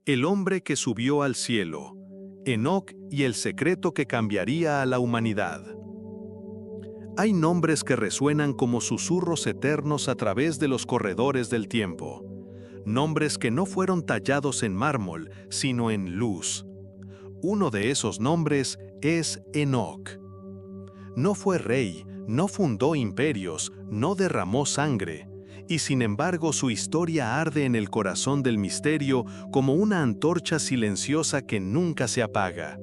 El hombre que subió al cielo, Enoc y el secreto que cambiaría a la humanidad. Hay nombres que resuenan como susurros eternos a través de los corredores del tiempo. Nombres que no fueron tallados en mármol, sino en luz. Uno de esos nombres es Enoc. No fue rey, no fundó imperios, no derramó sangre, y sin embargo su historia arde en el corazón del misterio como una antorcha silenciosa que nunca se apaga.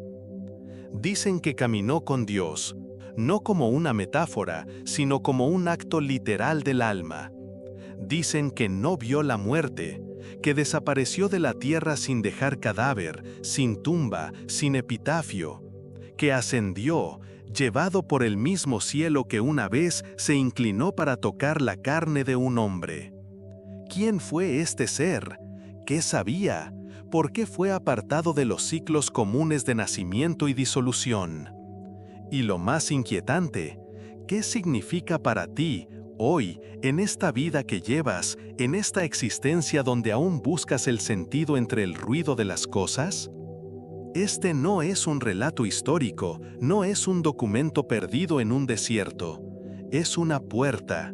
Dicen que caminó con Dios, no como una metáfora, sino como un acto literal del alma. Dicen que no vio la muerte, que desapareció de la tierra sin dejar cadáver, sin tumba, sin epitafio, que ascendió, llevado por el mismo cielo que una vez se inclinó para tocar la carne de un hombre. ¿Quién fue este ser? ¿Qué sabía? ¿Por qué fue apartado de los ciclos comunes de nacimiento y disolución? Y lo más inquietante, ¿qué significa para ti, hoy, en esta vida que llevas, en esta existencia donde aún buscas el sentido entre el ruido de las cosas? Este no es un relato histórico, no es un documento perdido en un desierto. Es una puerta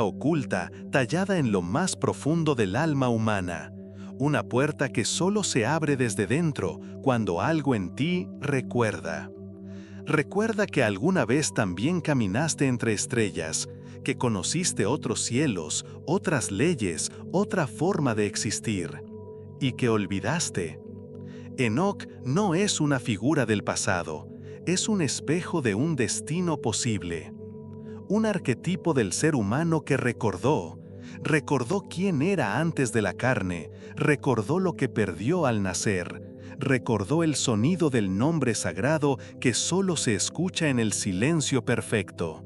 oculta, tallada en lo más profundo del alma humana. Una puerta que solo se abre desde dentro, cuando algo en ti recuerda. Recuerda que alguna vez también caminaste entre estrellas, que conociste otros cielos, otras leyes, otra forma de existir, y que olvidaste. Enoc no es una figura del pasado, es un espejo de un destino posible. Un arquetipo del ser humano que recordó quién era antes de la carne, recordó lo que perdió al nacer, recordó el sonido del nombre sagrado que solo se escucha en el silencio perfecto.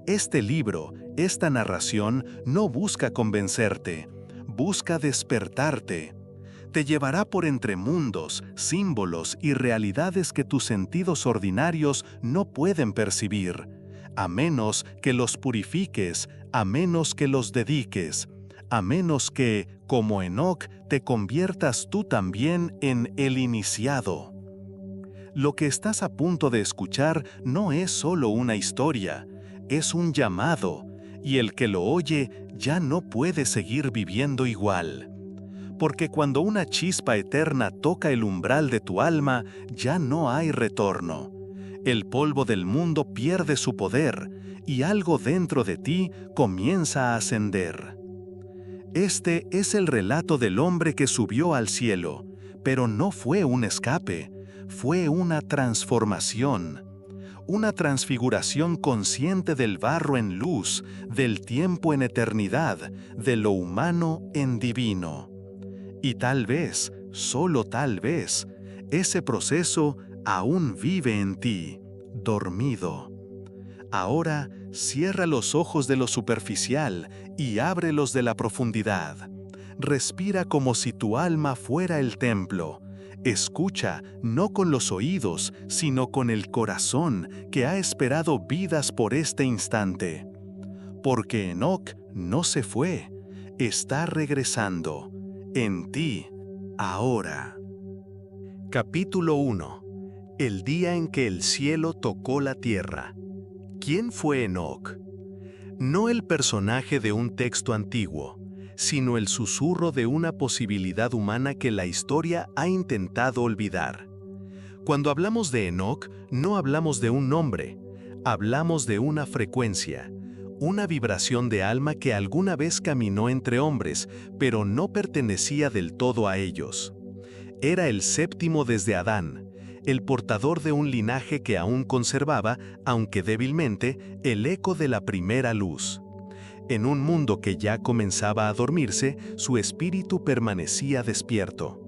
Este libro, esta narración, no busca convencerte, busca despertarte. Te llevará por entre mundos, símbolos y realidades que tus sentidos ordinarios no pueden percibir, a menos que los purifiques, a menos que los dediques, a menos que, como Enoc, te conviertas tú también en el iniciado. Lo que estás a punto de escuchar no es solo una historia, es un llamado, y el que lo oye ya no puede seguir viviendo igual. Porque cuando una chispa eterna toca el umbral de tu alma, ya no hay retorno. El polvo del mundo pierde su poder, y algo dentro de ti comienza a ascender. Este es el relato del hombre que subió al cielo, pero no fue un escape, fue una transformación. Una transfiguración consciente del barro en luz, del tiempo en eternidad, de lo humano en divino. Y tal vez, solo tal vez, ese proceso aún vive en ti, dormido. Ahora, cierra los ojos de lo superficial y ábrelos de la profundidad. Respira como si tu alma fuera el templo. Escucha, no con los oídos, sino con el corazón que ha esperado vidas por este instante. Porque Enoc no se fue, está regresando. En ti, ahora. Capítulo 1. El día en que el cielo tocó la tierra. ¿Quién fue Enoc? No el personaje de un texto antiguo, sino el susurro de una posibilidad humana que la historia ha intentado olvidar. Cuando hablamos de Enoc, no hablamos de un nombre, hablamos de una frecuencia. Una vibración de alma que alguna vez caminó entre hombres, pero no pertenecía del todo a ellos. Era el séptimo desde Adán, el portador de un linaje que aún conservaba, aunque débilmente, el eco de la primera luz. En un mundo que ya comenzaba a dormirse, su espíritu permanecía despierto.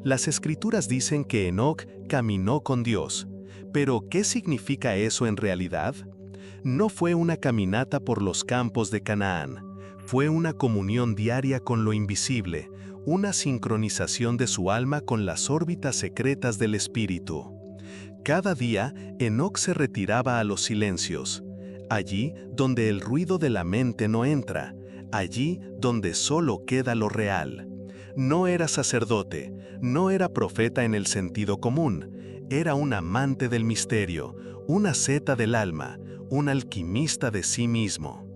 Las escrituras dicen que Enoc caminó con Dios, pero ¿qué significa eso en realidad? No fue una caminata por los campos de Canaán, fue una comunión diaria con lo invisible, una sincronización de su alma con las órbitas secretas del espíritu. Cada día, Enoc se retiraba a los silencios, allí donde el ruido de la mente no entra, allí donde solo queda lo real. No era sacerdote, no era profeta en el sentido común, era un amante del misterio, un asceta del alma, un alquimista de sí mismo.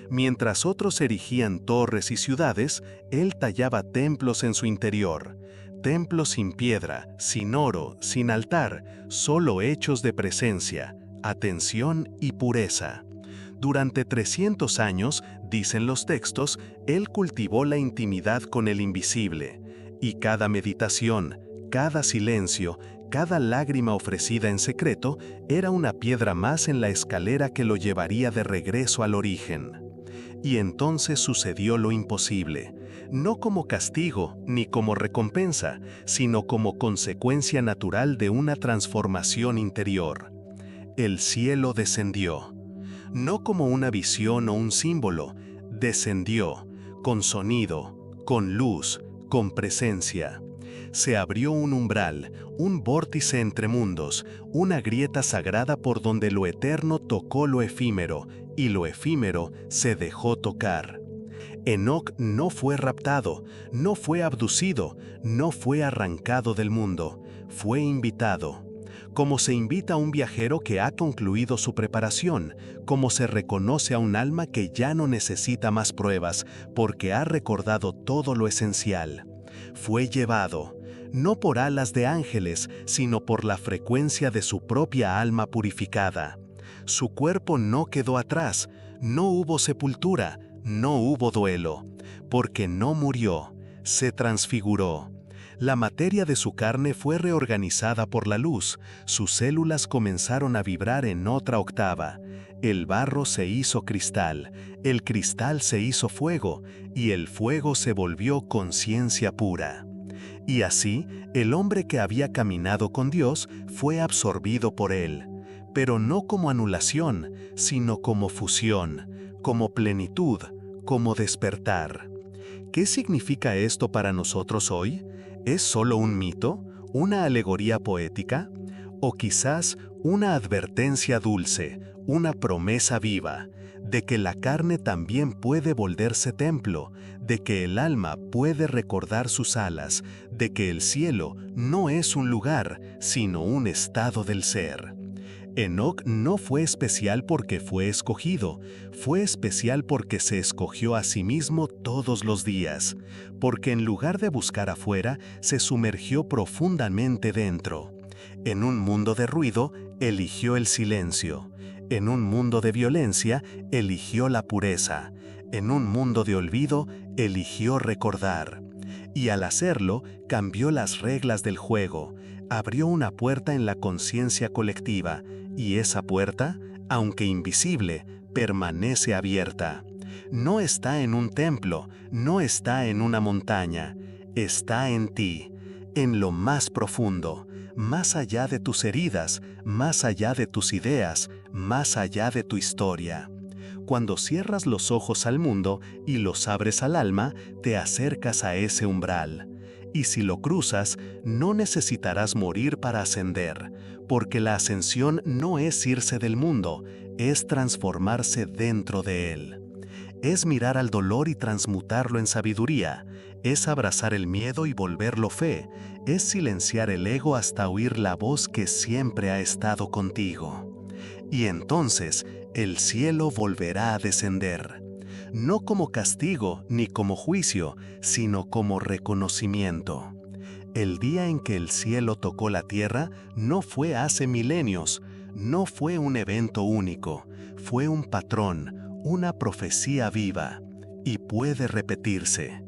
Mientras otros erigían torres y ciudades, él tallaba templos en su interior. Templos sin piedra, sin oro, sin altar, solo hechos de presencia, atención y pureza. Durante 300 años, dicen los textos, él cultivó la intimidad con el invisible, y cada meditación, cada silencio, cada lágrima ofrecida en secreto era una piedra más en la escalera que lo llevaría de regreso al origen. Y entonces sucedió lo imposible, no como castigo ni como recompensa, sino como consecuencia natural de una transformación interior. El cielo descendió. No como una visión o un símbolo, descendió, con sonido, con luz, con presencia. Se abrió un umbral, un vórtice entre mundos, una grieta sagrada por donde lo eterno tocó lo efímero, y lo efímero se dejó tocar. Enoc no fue raptado, no fue abducido, no fue arrancado del mundo, fue invitado. Como se invita a un viajero que ha concluido su preparación, como se reconoce a un alma que ya no necesita más pruebas, porque ha recordado todo lo esencial. Fue llevado, no por alas de ángeles, sino por la frecuencia de su propia alma purificada. Su cuerpo no quedó atrás, no hubo sepultura, no hubo duelo, porque no murió, se transfiguró. La materia de su carne fue reorganizada por la luz, sus células comenzaron a vibrar en otra octava. El barro se hizo cristal, el cristal se hizo fuego, y el fuego se volvió conciencia pura. Y así, el hombre que había caminado con Dios fue absorbido por él, pero no como anulación, sino como fusión, como plenitud, como despertar. ¿Qué significa esto para nosotros hoy? ¿Es solo un mito? ¿Una alegoría poética? ¿O quizás una advertencia dulce, una promesa viva, de que la carne también puede volverse templo, de que el alma puede recordar sus alas, de que el cielo no es un lugar, sino un estado del ser? Enoc no fue especial porque fue escogido, fue especial porque se escogió a sí mismo todos los días, porque en lugar de buscar afuera, se sumergió profundamente dentro. En un mundo de ruido, eligió el silencio. En un mundo de violencia, eligió la pureza. En un mundo de olvido, eligió recordar. Y al hacerlo, cambió las reglas del juego, abrió una puerta en la conciencia colectiva, y esa puerta, aunque invisible, permanece abierta. No está en un templo, no está en una montaña, está en ti, en lo más profundo, más allá de tus heridas, más allá de tus ideas, más allá de tu historia. Cuando cierras los ojos al mundo y los abres al alma, te acercas a ese umbral. Y si lo cruzas, no necesitarás morir para ascender, porque la ascensión no es irse del mundo, es transformarse dentro de él. Es mirar al dolor y transmutarlo en sabiduría, es abrazar el miedo y volverlo fe, es silenciar el ego hasta oír la voz que siempre ha estado contigo. Y entonces, el cielo volverá a descender, no como castigo ni como juicio, sino como reconocimiento. El día en que el cielo tocó la tierra no fue hace milenios, no fue un evento único, fue un patrón, una profecía viva, y puede repetirse.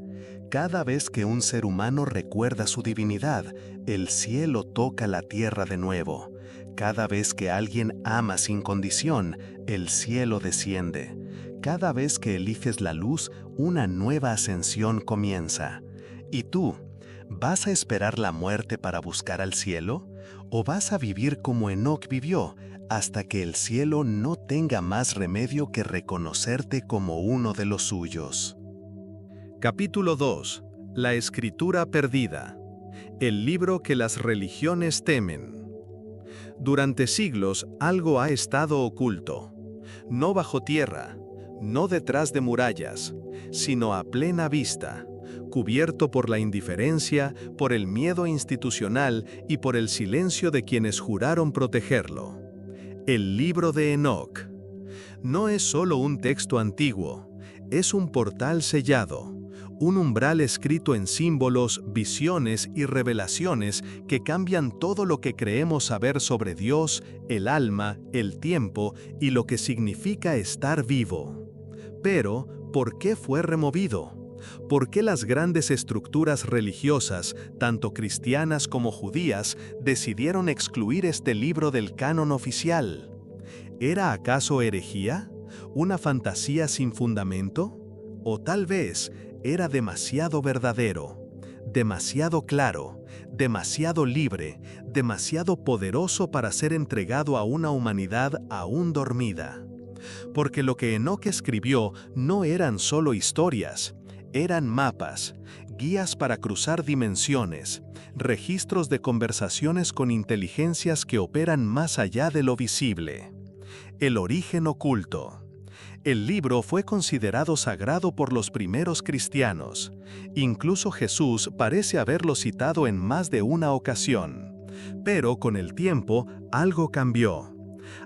Cada vez que un ser humano recuerda su divinidad, el cielo toca la tierra de nuevo. Cada vez que alguien ama sin condición, el cielo desciende. Cada vez que eliges la luz, una nueva ascensión comienza. ¿Y tú? ¿Vas a esperar la muerte para buscar al cielo? ¿O vas a vivir como Enoc vivió, hasta que el cielo no tenga más remedio que reconocerte como uno de los suyos? Capítulo 2. La escritura perdida. El libro que las religiones temen. Durante siglos algo ha estado oculto, no bajo tierra, no detrás de murallas, sino a plena vista, cubierto por la indiferencia, por el miedo institucional y por el silencio de quienes juraron protegerlo. El libro de Enoc no es solo un texto antiguo, es un portal sellado, un umbral escrito en símbolos, visiones y revelaciones que cambian todo lo que creemos saber sobre Dios, el alma, el tiempo y lo que significa estar vivo. Pero, ¿por qué fue removido? ¿Por qué las grandes estructuras religiosas, tanto cristianas como judías, decidieron excluir este libro del canon oficial? ¿Era acaso herejía? ¿Una fantasía sin fundamento? ¿O tal vez era demasiado verdadero, demasiado claro, demasiado libre, demasiado poderoso para ser entregado a una humanidad aún dormida? Porque lo que Enoc escribió no eran solo historias, eran mapas, guías para cruzar dimensiones, registros de conversaciones con inteligencias que operan más allá de lo visible. El origen oculto. El libro fue considerado sagrado por los primeros cristianos. Incluso Jesús parece haberlo citado en más de una ocasión. Pero con el tiempo, algo cambió.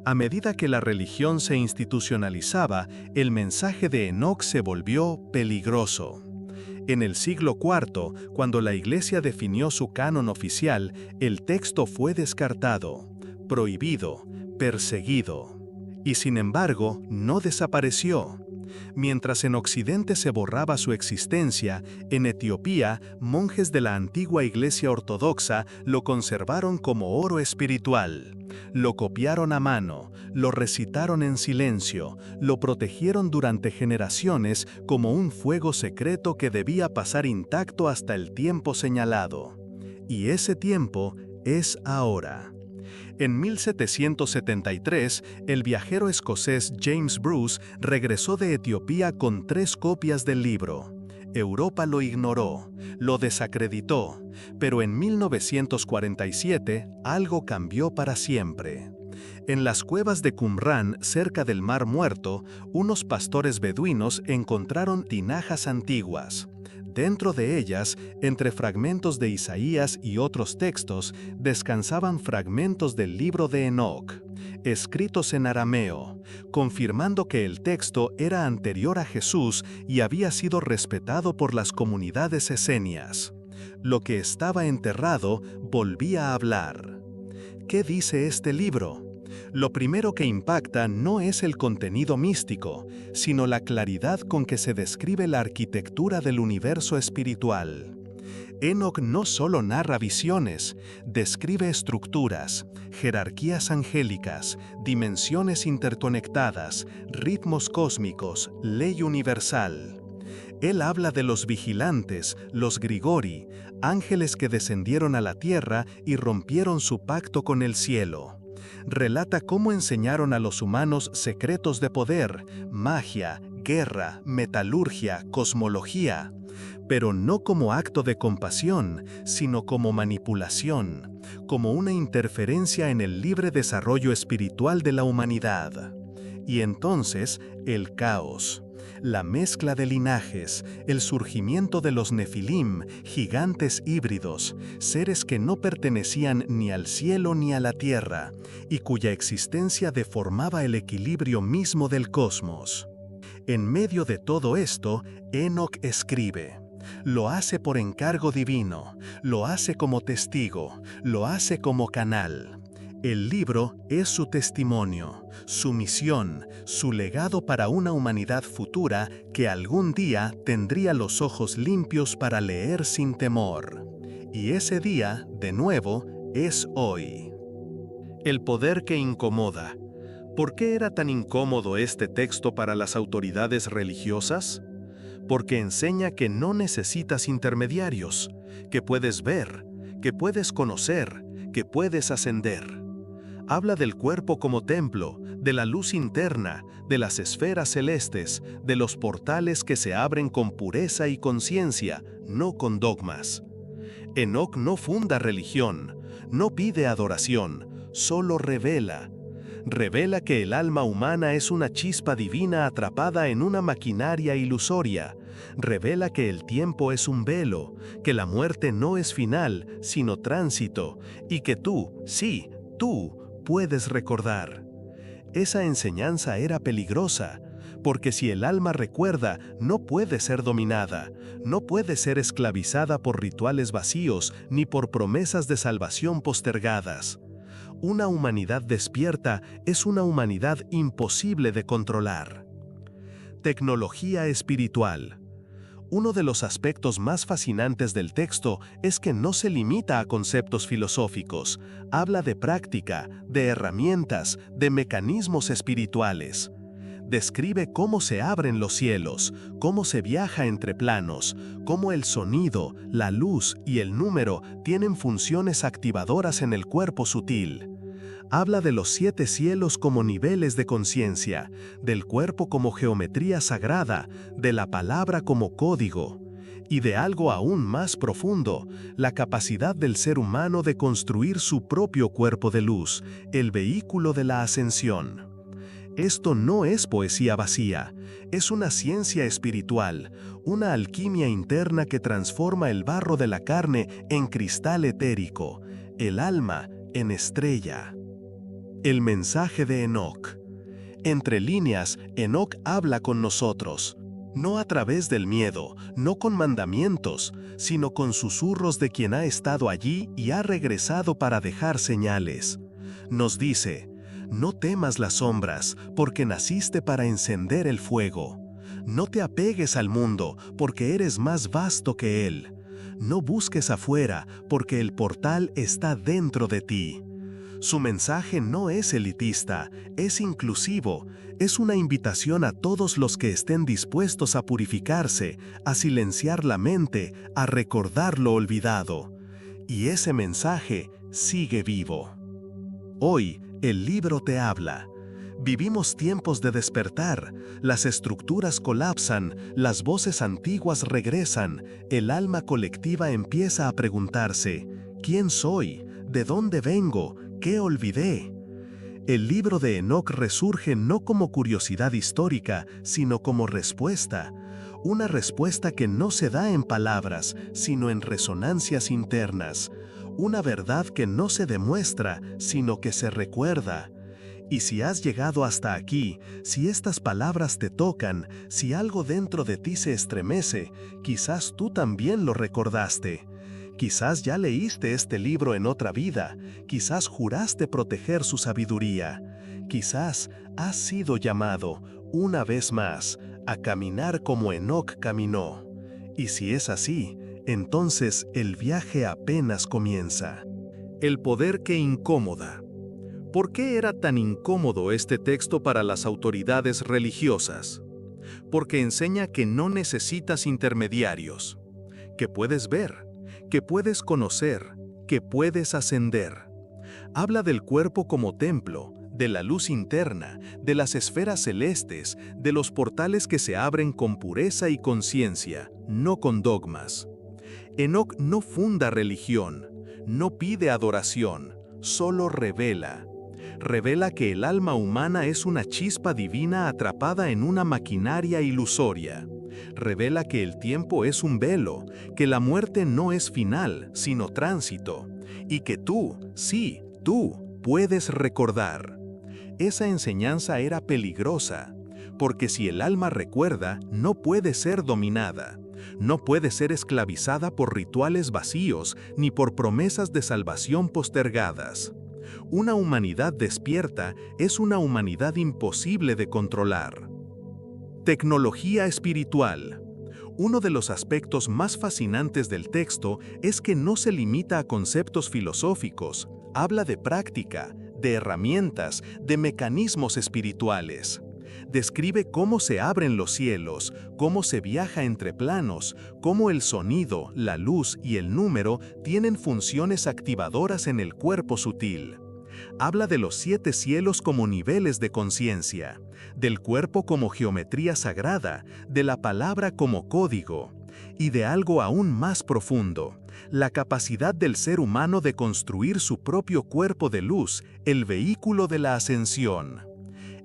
A medida que la religión se institucionalizaba, el mensaje de Enoc se volvió peligroso. En el siglo IV, cuando la Iglesia definió su canon oficial, el texto fue descartado, prohibido, perseguido. Y sin embargo, no desapareció. Mientras en Occidente se borraba su existencia, en Etiopía, monjes de la antigua Iglesia Ortodoxa lo conservaron como oro espiritual. Lo copiaron a mano, lo recitaron en silencio, lo protegieron durante generaciones como un fuego secreto que debía pasar intacto hasta el tiempo señalado. Y ese tiempo es ahora. En 1773, el viajero escocés James Bruce regresó de Etiopía con 3 copias del libro. Europa lo ignoró, lo desacreditó, pero en 1947 algo cambió para siempre. En las cuevas de Qumrán, cerca del Mar Muerto, unos pastores beduinos encontraron tinajas antiguas. Dentro de ellas, entre fragmentos de Isaías y otros textos, descansaban fragmentos del libro de Enoc, escritos en arameo, confirmando que el texto era anterior a Jesús y había sido respetado por las comunidades esenias. Lo que estaba enterrado volvía a hablar. ¿Qué dice este libro? Lo primero que impacta no es el contenido místico, sino la claridad con que se describe la arquitectura del universo espiritual. Enoc no solo narra visiones, describe estructuras, jerarquías angélicas, dimensiones interconectadas, ritmos cósmicos, ley universal. Él habla de los vigilantes, los Grigori, ángeles que descendieron a la tierra y rompieron su pacto con el cielo. Relata cómo enseñaron a los humanos secretos de poder, magia, guerra, metalurgia, cosmología, pero no como acto de compasión, sino como manipulación, como una interferencia en el libre desarrollo espiritual de la humanidad. Y entonces, el caos. La mezcla de linajes, el surgimiento de los Nefilim, gigantes híbridos, seres que no pertenecían ni al cielo ni a la tierra, y cuya existencia deformaba el equilibrio mismo del cosmos. En medio de todo esto, Enoc escribe. Lo hace por encargo divino, lo hace como testigo, lo hace como canal. El libro es su testimonio, su misión, su legado para una humanidad futura que algún día tendría los ojos limpios para leer sin temor. Y ese día, de nuevo, es hoy. El poder que incomoda. ¿Por qué era tan incómodo este texto para las autoridades religiosas? Porque enseña que no necesitas intermediarios, que puedes ver, que puedes conocer, que puedes ascender. Habla del cuerpo como templo, de la luz interna, de las esferas celestes, de los portales que se abren con pureza y conciencia, no con dogmas. Enoc no funda religión, no pide adoración, solo revela. Revela que el alma humana es una chispa divina atrapada en una maquinaria ilusoria, Revela que el tiempo es un velo, que la muerte no es final, sino tránsito, y que tú, sí, tú, puedes recordar. Esa enseñanza era peligrosa, porque si el alma recuerda, no puede ser dominada, no puede ser esclavizada por rituales vacíos ni por promesas de salvación postergadas. Una humanidad despierta es una humanidad imposible de controlar. Tecnología espiritual. Uno de los aspectos más fascinantes del texto es que no se limita a conceptos filosóficos, habla de práctica, de herramientas, de mecanismos espirituales. Describe cómo se abren los cielos, cómo se viaja entre planos, cómo el sonido, la luz y el número tienen funciones activadoras en el cuerpo sutil. Habla de los 7 cielos como niveles de conciencia, del cuerpo como geometría sagrada, de la palabra como código, y de algo aún más profundo, la capacidad del ser humano de construir su propio cuerpo de luz, el vehículo de la ascensión. Esto no es poesía vacía, es una ciencia espiritual, una alquimia interna que transforma el barro de la carne en cristal etérico, el alma en estrella. El mensaje de Enoc. Entre líneas, Enoc habla con nosotros, no a través del miedo, no con mandamientos, sino con susurros de quien ha estado allí y ha regresado para dejar señales. Nos dice: no temas las sombras, porque naciste para encender el fuego. No te apegues al mundo, porque eres más vasto que él. No busques afuera, porque el portal está dentro de ti. Su mensaje no es elitista, es inclusivo, es una invitación a todos los que estén dispuestos a purificarse, a silenciar la mente, a recordar lo olvidado. Y ese mensaje sigue vivo. Hoy, el libro te habla. Vivimos tiempos de despertar, las estructuras colapsan, las voces antiguas regresan, el alma colectiva empieza a preguntarse: ¿quién soy? ¿De dónde vengo? ¿Qué olvidé? El libro de Enoc resurge no como curiosidad histórica, sino como respuesta. Una respuesta que no se da en palabras, sino en resonancias internas. Una verdad que no se demuestra, sino que se recuerda. Y si has llegado hasta aquí, si estas palabras te tocan, si algo dentro de ti se estremece, quizás tú también lo recordaste. Quizás ya leíste este libro en otra vida, quizás juraste proteger su sabiduría, quizás has sido llamado, una vez más, a caminar como Enoc caminó. Y si es así, entonces el viaje apenas comienza. El poder que incomoda. ¿Por qué era tan incómodo este texto para las autoridades religiosas? Porque enseña que no necesitas intermediarios, que puedes ver, que puedes conocer, que puedes ascender. Habla del cuerpo como templo, de la luz interna, de las esferas celestes, de los portales que se abren con pureza y conciencia, no con dogmas. Enoc no funda religión, no pide adoración, solo revela. Revela que el alma humana es una chispa divina atrapada en una maquinaria ilusoria. Revela que el tiempo es un velo, que la muerte no es final, sino tránsito, y que tú, sí, tú, puedes recordar. Esa enseñanza era peligrosa, porque si el alma recuerda, no puede ser dominada, no puede ser esclavizada por rituales vacíos ni por promesas de salvación postergadas. Una humanidad despierta es una humanidad imposible de controlar. Tecnología espiritual. Uno de los aspectos más fascinantes del texto es que no se limita a conceptos filosóficos, habla de práctica, de herramientas, de mecanismos espirituales. Describe cómo se abren los cielos, cómo se viaja entre planos, cómo el sonido, la luz y el número tienen funciones activadoras en el cuerpo sutil. Habla de los 7 cielos como niveles de conciencia, del cuerpo como geometría sagrada, de la palabra como código, y de algo aún más profundo, la capacidad del ser humano de construir su propio cuerpo de luz, el vehículo de la ascensión.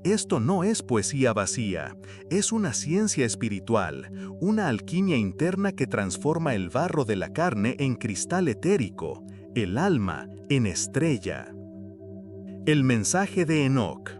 Esto no es poesía vacía, es una ciencia espiritual, una alquimia interna que transforma el barro de la carne en cristal etérico, el alma en estrella. El mensaje de Enoc.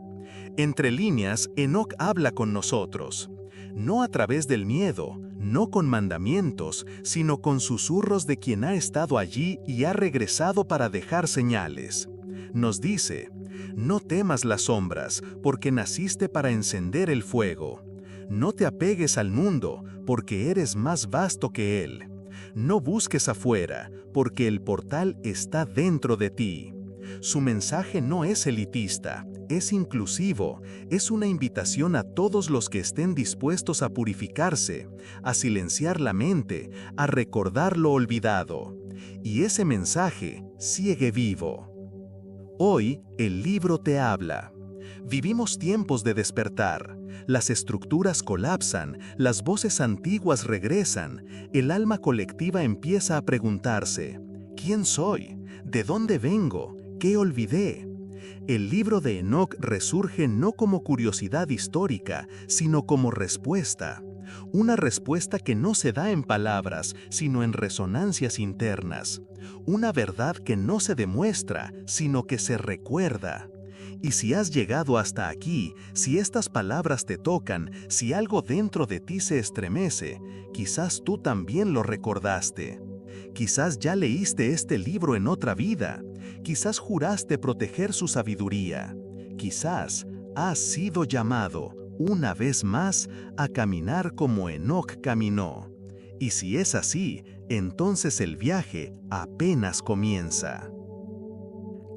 Entre líneas, Enoc habla con nosotros, no a través del miedo, no con mandamientos, sino con susurros de quien ha estado allí y ha regresado para dejar señales. Nos dice: no temas las sombras, porque naciste para encender el fuego. No te apegues al mundo, porque eres más vasto que él. No busques afuera, porque el portal está dentro de ti. Su mensaje no es elitista, es inclusivo, es una invitación a todos los que estén dispuestos a purificarse, a silenciar la mente, a recordar lo olvidado. Y ese mensaje sigue vivo. Hoy, el libro te habla. Vivimos tiempos de despertar. Las estructuras colapsan, las voces antiguas regresan, el alma colectiva empieza a preguntarse: ¿quién soy? ¿De dónde vengo? ¿Qué olvidé? El libro de Enoc resurge no como curiosidad histórica, sino como respuesta. Una respuesta que no se da en palabras, sino en resonancias internas. Una verdad que no se demuestra, sino que se recuerda. Y si has llegado hasta aquí, si estas palabras te tocan, si algo dentro de ti se estremece, quizás tú también lo recordaste. Quizás ya leíste este libro en otra vida. Quizás juraste proteger su sabiduría. Quizás has sido llamado, una vez más, a caminar como Enoc caminó. Y si es así, entonces el viaje apenas comienza.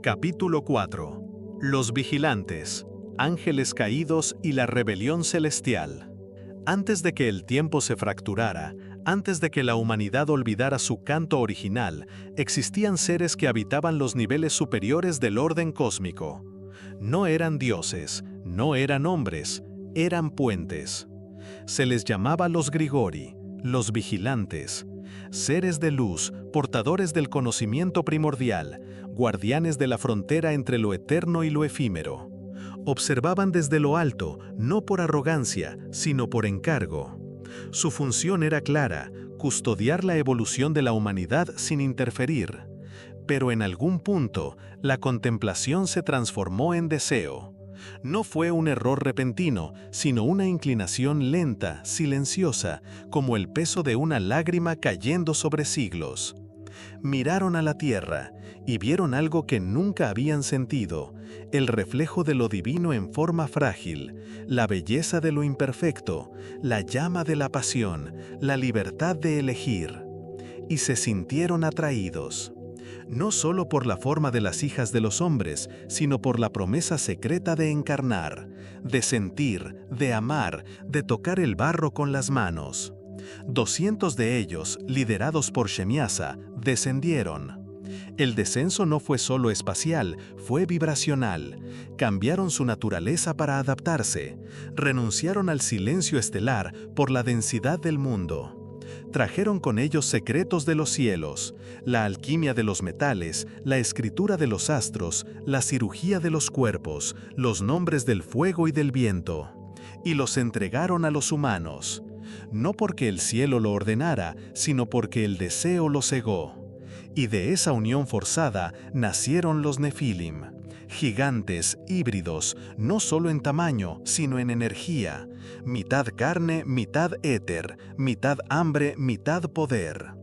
Capítulo 4. Los vigilantes, ángeles caídos y la rebelión celestial. Antes de que el tiempo se fracturara, antes de que la humanidad olvidara su canto original, existían seres que habitaban los niveles superiores del orden cósmico. No eran dioses, no eran hombres, eran puentes. Se les llamaba los Grigori, los vigilantes, seres de luz, portadores del conocimiento primordial, guardianes de la frontera entre lo eterno y lo efímero. Observaban desde lo alto, no por arrogancia, sino por encargo. Su función era clara: custodiar la evolución de la humanidad sin interferir. Pero en algún punto, la contemplación se transformó en deseo. No fue un error repentino, sino una inclinación lenta, silenciosa, como el peso de una lágrima cayendo sobre siglos. Miraron a la tierra y vieron algo que nunca habían sentido: el reflejo de lo divino en forma frágil, la belleza de lo imperfecto, la llama de la pasión, la libertad de elegir. Y se sintieron atraídos, no solo por la forma de las hijas de los hombres, sino por la promesa secreta de encarnar, de sentir, de amar, de tocar el barro con las manos. 200 de ellos, liderados por Shemiasa, descendieron. El descenso no fue solo espacial, fue vibracional. Cambiaron su naturaleza para adaptarse. Renunciaron al silencio estelar por la densidad del mundo. Trajeron con ellos secretos de los cielos, la alquimia de los metales, la escritura de los astros, la cirugía de los cuerpos, los nombres del fuego y del viento. Y los entregaron a los humanos. No porque el cielo lo ordenara, sino porque el deseo lo cegó. Y de esa unión forzada nacieron los Nefilim, gigantes, híbridos, no solo en tamaño, sino en energía, mitad carne, mitad éter, mitad hambre, mitad poder.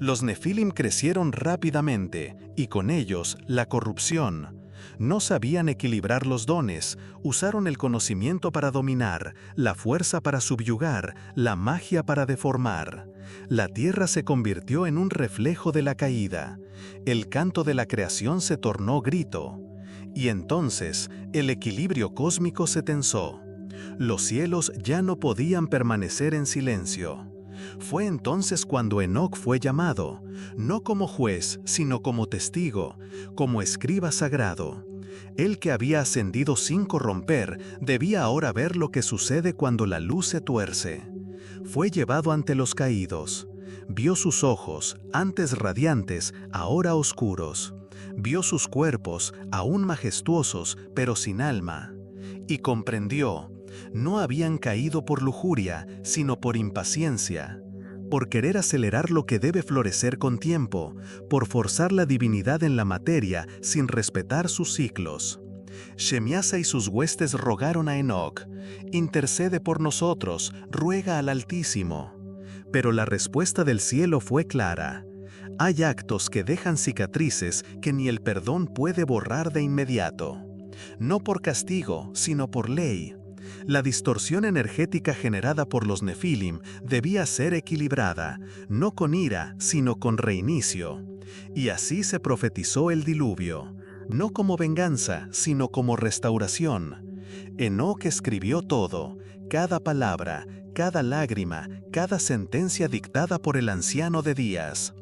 Los Nefilim crecieron rápidamente, y con ellos la corrupción. No sabían equilibrar los dones, usaron el conocimiento para dominar, la fuerza para subyugar, la magia para deformar. La tierra se convirtió en un reflejo de la caída. El canto de la creación se tornó grito. Y entonces el equilibrio cósmico se tensó. Los cielos ya no podían permanecer en silencio. Fue entonces cuando Enoc fue llamado, no como juez, sino como testigo, como escriba sagrado. Él, que había ascendido sin corromper, debía ahora ver lo que sucede cuando la luz se tuerce. Fue llevado ante los caídos. Vio sus ojos, antes radiantes, ahora oscuros. Vio sus cuerpos, aún majestuosos, pero sin alma. y comprendió, no habían caído por lujuria, sino por impaciencia, por querer acelerar lo que debe florecer con tiempo, por forzar la divinidad en la materia sin respetar sus ciclos. Shemiasa y sus huestes rogaron a Enoc, intercede por nosotros, ruega al Altísimo. Pero la respuesta del cielo fue clara. Hay actos que dejan cicatrices que ni el perdón puede borrar de inmediato. No por castigo, sino por ley. La distorsión energética generada por los Nefilim debía ser equilibrada, no con ira, sino con reinicio. Y así se profetizó el diluvio, no como venganza, sino como restauración. Enoc escribió todo, cada palabra, cada lágrima, cada sentencia dictada por el anciano de días.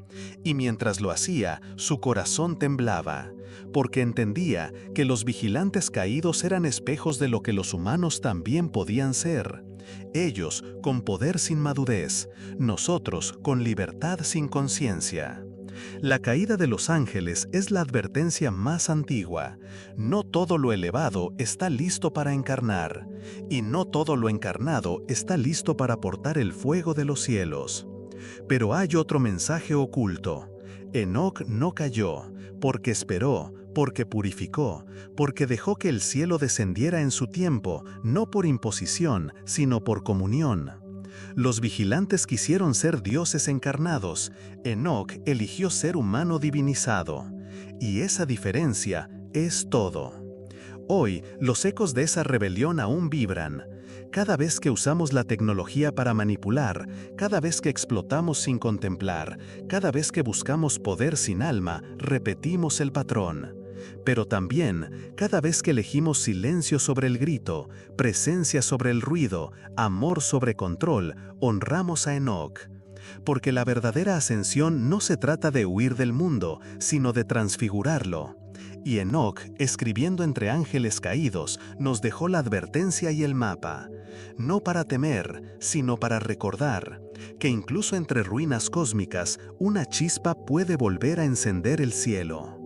Y mientras lo hacía, su corazón temblaba, porque entendía que los vigilantes caídos eran espejos de lo que los humanos también podían ser. Ellos con poder sin madurez, nosotros con libertad sin conciencia. La caída de los ángeles es la advertencia más antigua. No todo lo elevado está listo para encarnar, y no todo lo encarnado está listo para portar el fuego de los cielos. Pero hay otro mensaje oculto. Enoc no cayó, porque esperó, porque purificó, porque dejó que el cielo descendiera en su tiempo, no por imposición, sino por comunión. Los vigilantes quisieron ser dioses encarnados. Enoc eligió ser humano divinizado. Y esa diferencia es todo. Hoy, los ecos de esa rebelión aún vibran. Cada vez que usamos la tecnología para manipular, cada vez que explotamos sin contemplar, cada vez que buscamos poder sin alma, repetimos el patrón. Pero también, cada vez que elegimos silencio sobre el grito, presencia sobre el ruido, amor sobre control, honramos a Enoc. Porque la verdadera ascensión no se trata de huir del mundo, sino de transfigurarlo. Y Enoc, escribiendo entre ángeles caídos, nos dejó la advertencia y el mapa, no para temer, sino para recordar, que incluso entre ruinas cósmicas, una chispa puede volver a encender el cielo.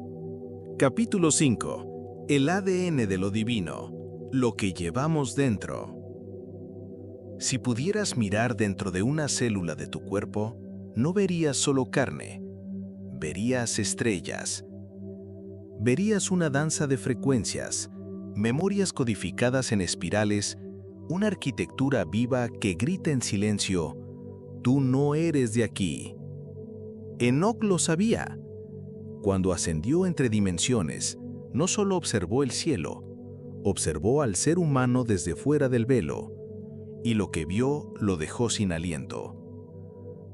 Capítulo 5. El ADN de lo divino, lo que llevamos dentro. Si pudieras mirar dentro de una célula de tu cuerpo, no verías solo carne, verías estrellas. Verías una danza de frecuencias, memorias codificadas en espirales, una arquitectura viva que grita en silencio, tú no eres de aquí. Enoc lo sabía. Cuando ascendió entre dimensiones, no solo observó el cielo, observó al ser humano desde fuera del velo, y lo que vio lo dejó sin aliento.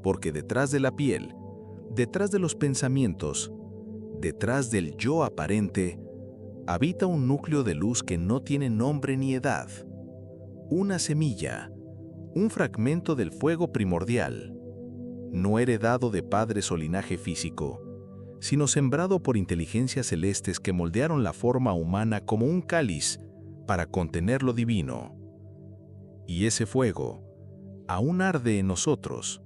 Porque detrás de la piel, detrás de los pensamientos, detrás del yo aparente, habita un núcleo de luz que no tiene nombre ni edad. Una semilla, un fragmento del fuego primordial, no heredado de padres o linaje físico, sino sembrado por inteligencias celestes que moldearon la forma humana como un cáliz para contener lo divino. Y ese fuego aún arde en nosotros.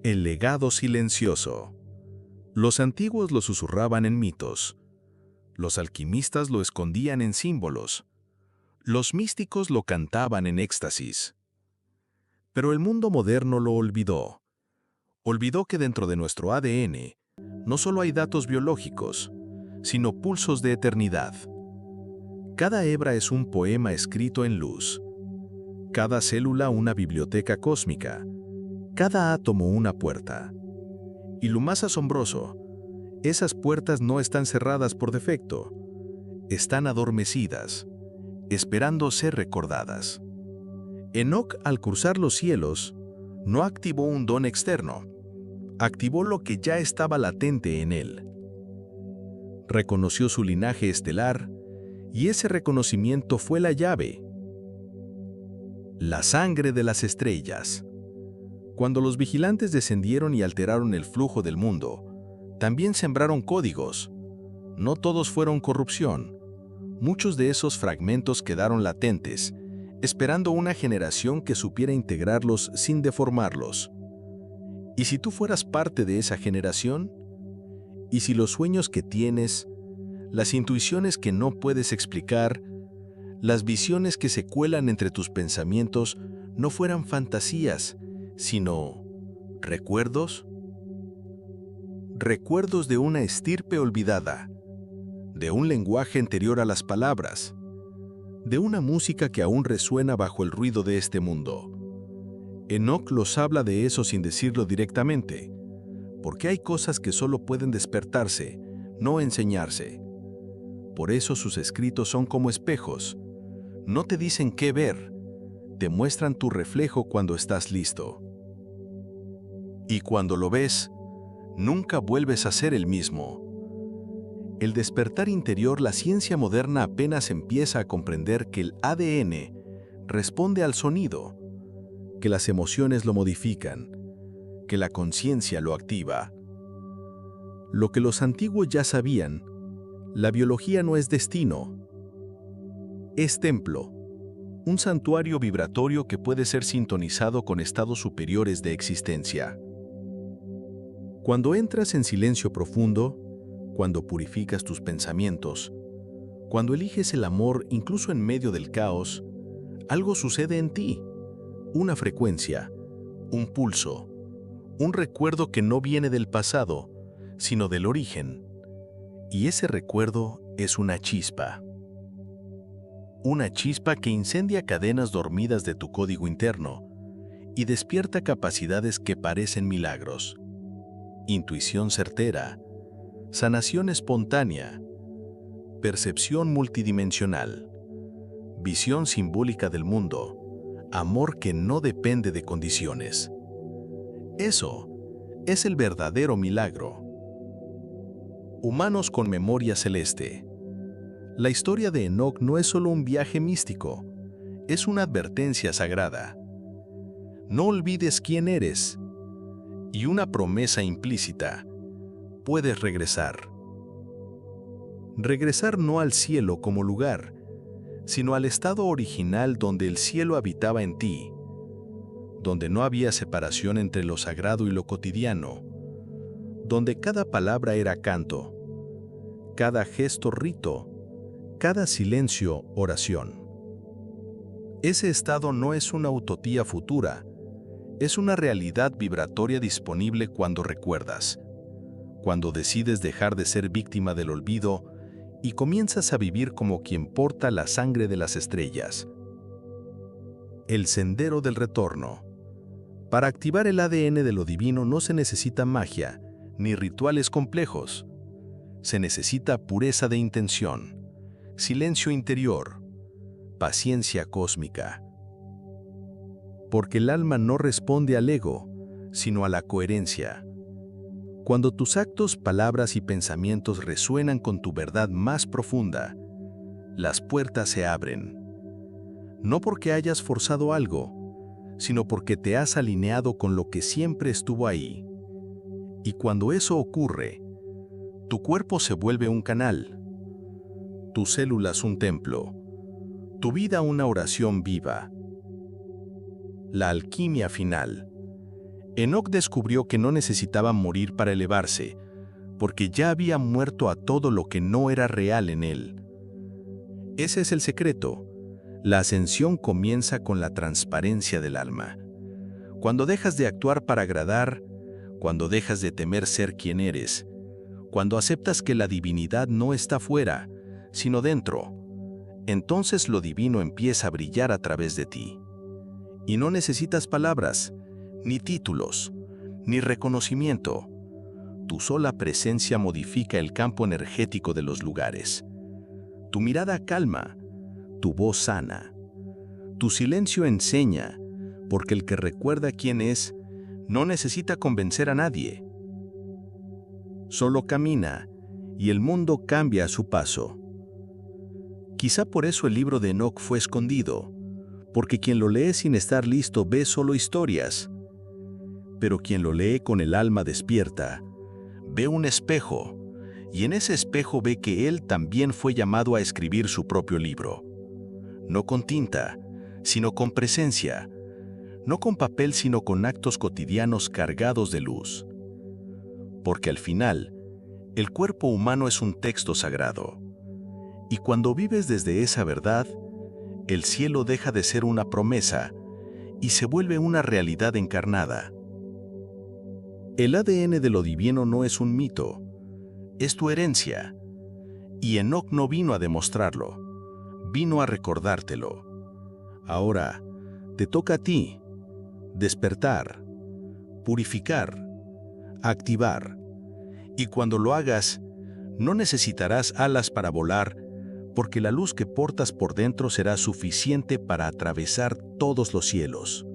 El legado silencioso. Los antiguos lo susurraban en mitos. Los alquimistas lo escondían en símbolos. Los místicos lo cantaban en éxtasis. Pero el mundo moderno lo olvidó. Olvidó que dentro de nuestro ADN no solo hay datos biológicos, sino pulsos de eternidad. Cada hebra es un poema escrito en luz. Cada célula una biblioteca cósmica. Cada átomo una puerta. Y lo más asombroso, esas puertas no están cerradas por defecto. Están adormecidas, esperando ser recordadas. Enoc, al cruzar los cielos, no activó un don externo, activó lo que ya estaba latente en él. Reconoció su linaje estelar, y ese reconocimiento fue la llave. La sangre de las estrellas. Cuando los vigilantes descendieron y alteraron el flujo del mundo, también sembraron códigos. No todos fueron corrupción. Muchos de esos fragmentos quedaron latentes, esperando una generación que supiera integrarlos sin deformarlos. ¿Y si tú fueras parte de esa generación? ¿Y si los sueños que tienes, las intuiciones que no puedes explicar, las visiones que se cuelan entre tus pensamientos no fueran fantasías, sino recuerdos. Recuerdos de una estirpe olvidada, de un lenguaje anterior a las palabras, de una música que aún resuena bajo el ruido de este mundo. Enoc los habla de eso sin decirlo directamente, porque hay cosas que solo pueden despertarse, no enseñarse. Por eso sus escritos son como espejos. No te dicen qué ver, te muestran tu reflejo cuando estás listo. Y cuando lo ves, nunca vuelves a ser el mismo. El despertar interior, la ciencia moderna apenas empieza a comprender que el ADN responde al sonido, que las emociones lo modifican, que la conciencia lo activa. Lo que los antiguos ya sabían, la biología no es destino, es templo, un santuario vibratorio que puede ser sintonizado con estados superiores de existencia. Cuando entras en silencio profundo, cuando purificas tus pensamientos, cuando eliges el amor incluso en medio del caos, algo sucede en ti, una frecuencia, un pulso, un recuerdo que no viene del pasado, sino del origen. Y ese recuerdo es una chispa. Una chispa que incendia cadenas dormidas de tu código interno y despierta capacidades que parecen milagros. Intuición certera, sanación espontánea, percepción multidimensional, visión simbólica del mundo, amor que no depende de condiciones. Eso es el verdadero milagro. Humanos con memoria celeste. La historia de Enoc no es solo un viaje místico, es una advertencia sagrada. No olvides quién eres. Y una promesa implícita: puedes regresar. Regresar no al cielo como lugar, sino al estado original donde el cielo habitaba en ti, donde no había separación entre lo sagrado y lo cotidiano, donde cada palabra era canto, cada gesto rito, cada silencio oración. Ese estado no es una utopía futura, es una realidad vibratoria disponible cuando recuerdas, cuando decides dejar de ser víctima del olvido y comienzas a vivir como quien porta la sangre de las estrellas. El sendero del retorno. Para activar el ADN de lo divino no se necesita magia ni rituales complejos. Se necesita pureza de intención, silencio interior, paciencia cósmica. Porque el alma no responde al ego, sino a la coherencia. Cuando tus actos, palabras y pensamientos resuenan con tu verdad más profunda, las puertas se abren. No porque hayas forzado algo, sino porque te has alineado con lo que siempre estuvo ahí. Y cuando eso ocurre, tu cuerpo se vuelve un canal, tus células un templo, tu vida una oración viva. La alquimia final. Enoc descubrió que no necesitaba morir para elevarse, porque ya había muerto a todo lo que no era real en él. Ese es el secreto. La ascensión comienza con la transparencia del alma. Cuando dejas de actuar para agradar, cuando dejas de temer ser quien eres, cuando aceptas que la divinidad no está fuera, sino dentro, entonces lo divino empieza a brillar a través de ti. Y no necesitas palabras, ni títulos, ni reconocimiento. Tu sola presencia modifica el campo energético de los lugares. Tu mirada calma, tu voz sana. Tu silencio enseña, porque el que recuerda quién es no necesita convencer a nadie. Solo camina, y el mundo cambia a su paso. Quizá por eso el libro de Enoc fue escondido, porque quien lo lee sin estar listo ve solo historias. Pero quien lo lee con el alma despierta, ve un espejo, y en ese espejo ve que él también fue llamado a escribir su propio libro. No con tinta, sino con presencia. No con papel, sino con actos cotidianos cargados de luz. Porque al final, el cuerpo humano es un texto sagrado. Y cuando vives desde esa verdad, el cielo deja de ser una promesa y se vuelve una realidad encarnada. El ADN de lo divino no es un mito, es tu herencia. Y Enoc no vino a demostrarlo, vino a recordártelo. Ahora, te toca a ti despertar, purificar, activar. Y cuando lo hagas, no necesitarás alas para volar, porque la luz que portas por dentro será suficiente para atravesar todos los cielos.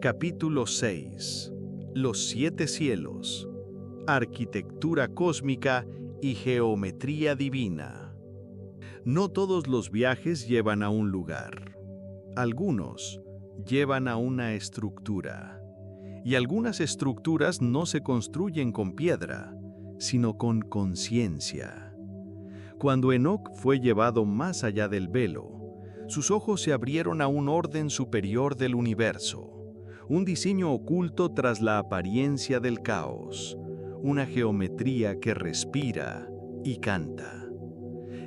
Capítulo 6. Los 7 cielos. Arquitectura cósmica y geometría divina. No todos los viajes llevan a un lugar. Algunos llevan a una estructura. Y algunas estructuras no se construyen con piedra, sino con conciencia. Cuando Enoc fue llevado más allá del velo, sus ojos se abrieron a un orden superior del universo, un diseño oculto tras la apariencia del caos, una geometría que respira y canta.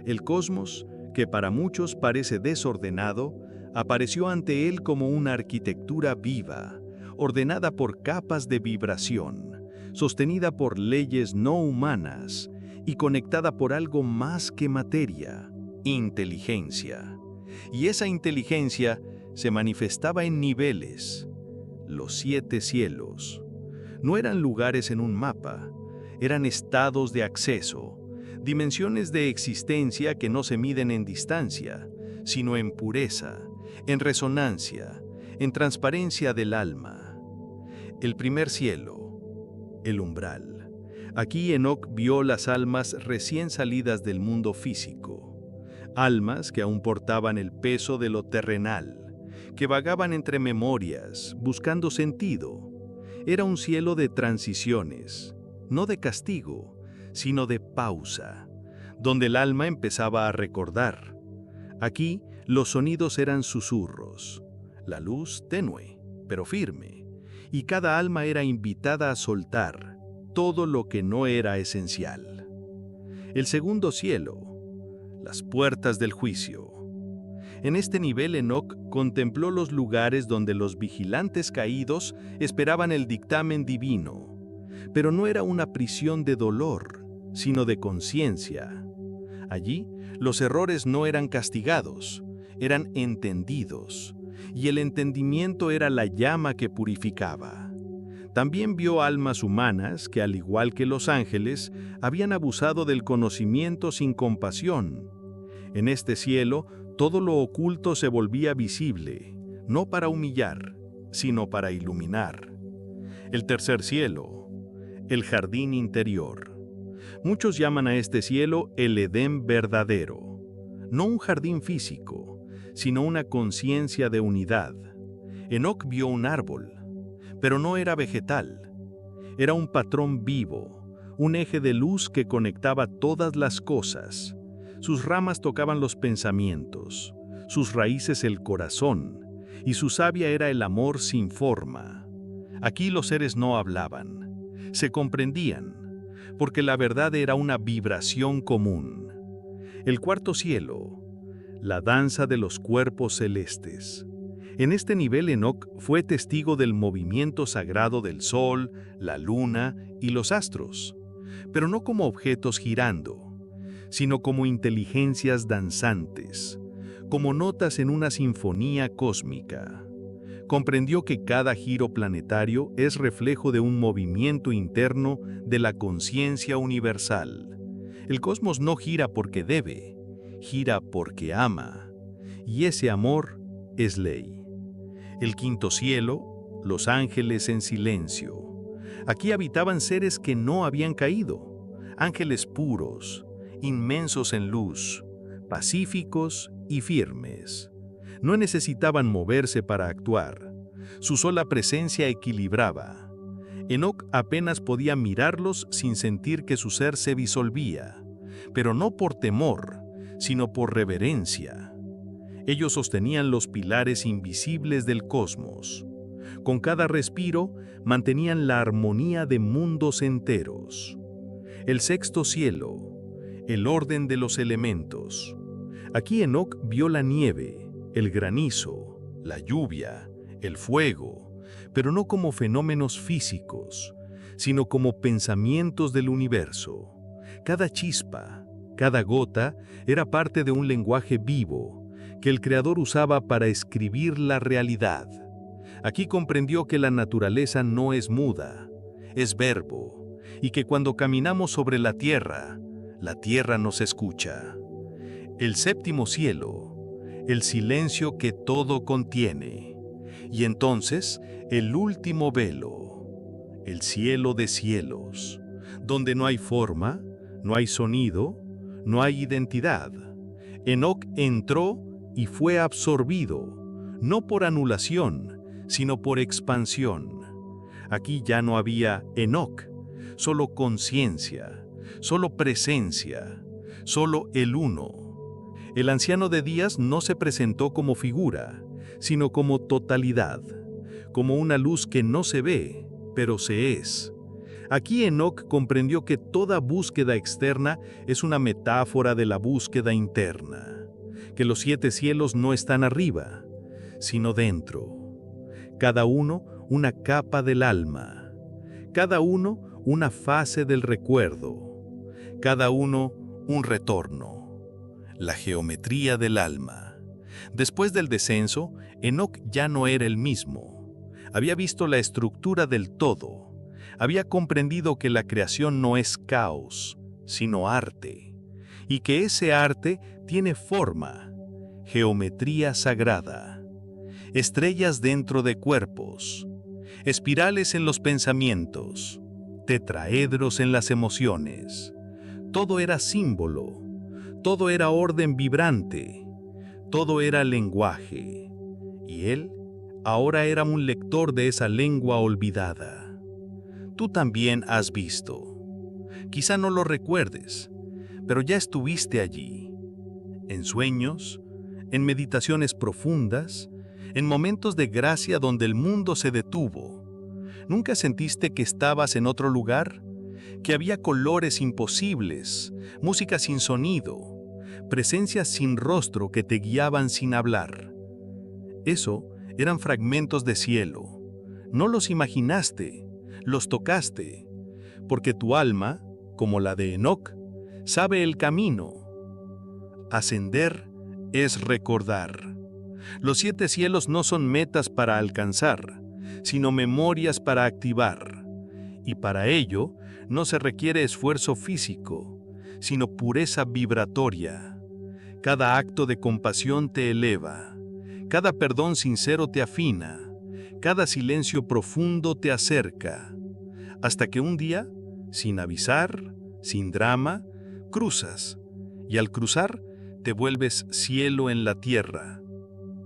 El cosmos, que para muchos parece desordenado, apareció ante él como una arquitectura viva, ordenada por capas de vibración, sostenida por leyes no humanas y conectada por algo más que materia, inteligencia. Y esa inteligencia se manifestaba en niveles. Los 7 cielos no eran lugares en un mapa, eran estados de acceso, dimensiones de existencia que no se miden en distancia, sino en pureza, en resonancia, en transparencia del alma. El primer cielo, el umbral. Aquí Enoc vio las almas recién salidas del mundo físico, almas que aún portaban el peso de lo terrenal, que vagaban entre memorias, buscando sentido. Era un cielo de transiciones, no de castigo, sino de pausa, donde el alma empezaba a recordar. Aquí los sonidos eran susurros, la luz tenue, pero firme, y cada alma era invitada a soltar todo lo que no era esencial. El segundo cielo, las puertas del juicio. En este nivel Enoc contempló los lugares donde los vigilantes caídos esperaban el dictamen divino, pero no era una prisión de dolor, sino de conciencia. Allí, los errores no eran castigados, eran entendidos, y el entendimiento era la llama que purificaba. También vio almas humanas que, al igual que los ángeles, habían abusado del conocimiento sin compasión. En este cielo, todo lo oculto se volvía visible, no para humillar, sino para iluminar. El tercer cielo, el jardín interior. Muchos llaman a este cielo el Edén verdadero. No un jardín físico, sino una conciencia de unidad. Enoc vio un árbol, pero no era vegetal. Era un patrón vivo, un eje de luz que conectaba todas las cosas. Sus ramas tocaban los pensamientos, sus raíces el corazón, y su savia era el amor sin forma. Aquí los seres no hablaban, se comprendían, porque la verdad era una vibración común. El cuarto cielo, la danza de los cuerpos celestes. En este nivel Enoc fue testigo del movimiento sagrado del sol, la luna y los astros, pero no como objetos girando, sino como inteligencias danzantes, como notas en una sinfonía cósmica. Comprendió que cada giro planetario es reflejo de un movimiento interno de la conciencia universal. El cosmos no gira porque debe, gira porque ama, y ese amor es ley. El quinto cielo, los ángeles en silencio. Aquí habitaban seres que no habían caído, ángeles puros, inmensos en luz, pacíficos y firmes. No necesitaban moverse para actuar. Su sola presencia equilibraba. Enoc apenas podía mirarlos sin sentir que su ser se disolvía, pero no por temor, sino por reverencia. Ellos sostenían los pilares invisibles del cosmos. Con cada respiro mantenían la armonía de mundos enteros. El sexto cielo, el orden de los elementos. Aquí Enoc vio la nieve, el granizo, la lluvia, el fuego, pero no como fenómenos físicos, sino como pensamientos del universo. Cada chispa, cada gota era parte de un lenguaje vivo que el Creador usaba para escribir la realidad. Aquí comprendió que la naturaleza no es muda, es verbo, y que cuando caminamos sobre la tierra nos escucha. El séptimo cielo, el silencio que todo contiene, y entonces el último velo, el cielo de cielos, donde no hay forma, no hay sonido, no hay identidad. Enoc entró y fue absorbido, no por anulación, sino por expansión. Aquí ya no había Enoc, solo conciencia, solo presencia, solo el uno. El anciano de días no se presentó como figura, sino como totalidad, como una luz que no se ve, pero se es. Aquí Enoc comprendió que toda búsqueda externa es una metáfora de la búsqueda interna, que los 7 cielos no están arriba, sino dentro. Cada uno una capa del alma, cada uno una fase del recuerdo, cada uno un retorno. La geometría del alma. Después del descenso, Enoc ya no era el mismo. Había visto la estructura del todo. Había comprendido que la creación no es caos, sino arte, y que ese arte tiene forma, geometría sagrada, estrellas dentro de cuerpos, espirales en los pensamientos, tetraedros en las emociones. Todo era símbolo, todo era orden vibrante, todo era lenguaje, y él ahora era un lector de esa lengua olvidada. Tú también has visto. Quizá no lo recuerdes, pero ya estuviste allí, en sueños, en meditaciones profundas, en momentos de gracia donde el mundo se detuvo. ¿Nunca sentiste que estabas en otro lugar? Que había colores imposibles, música sin sonido, presencias sin rostro que te guiaban sin hablar. Eso eran fragmentos de cielo. No los imaginaste, los tocaste, porque tu alma, como la de Enoc, sabe el camino. Ascender es recordar. Los 7 cielos no son metas para alcanzar, sino memorias para activar. Y para ello no se requiere esfuerzo físico, sino pureza vibratoria. Cada acto de compasión te eleva, cada perdón sincero te afina, cada silencio profundo te acerca, hasta que un día, sin avisar, sin drama, cruzas, y al cruzar te vuelves cielo en la tierra,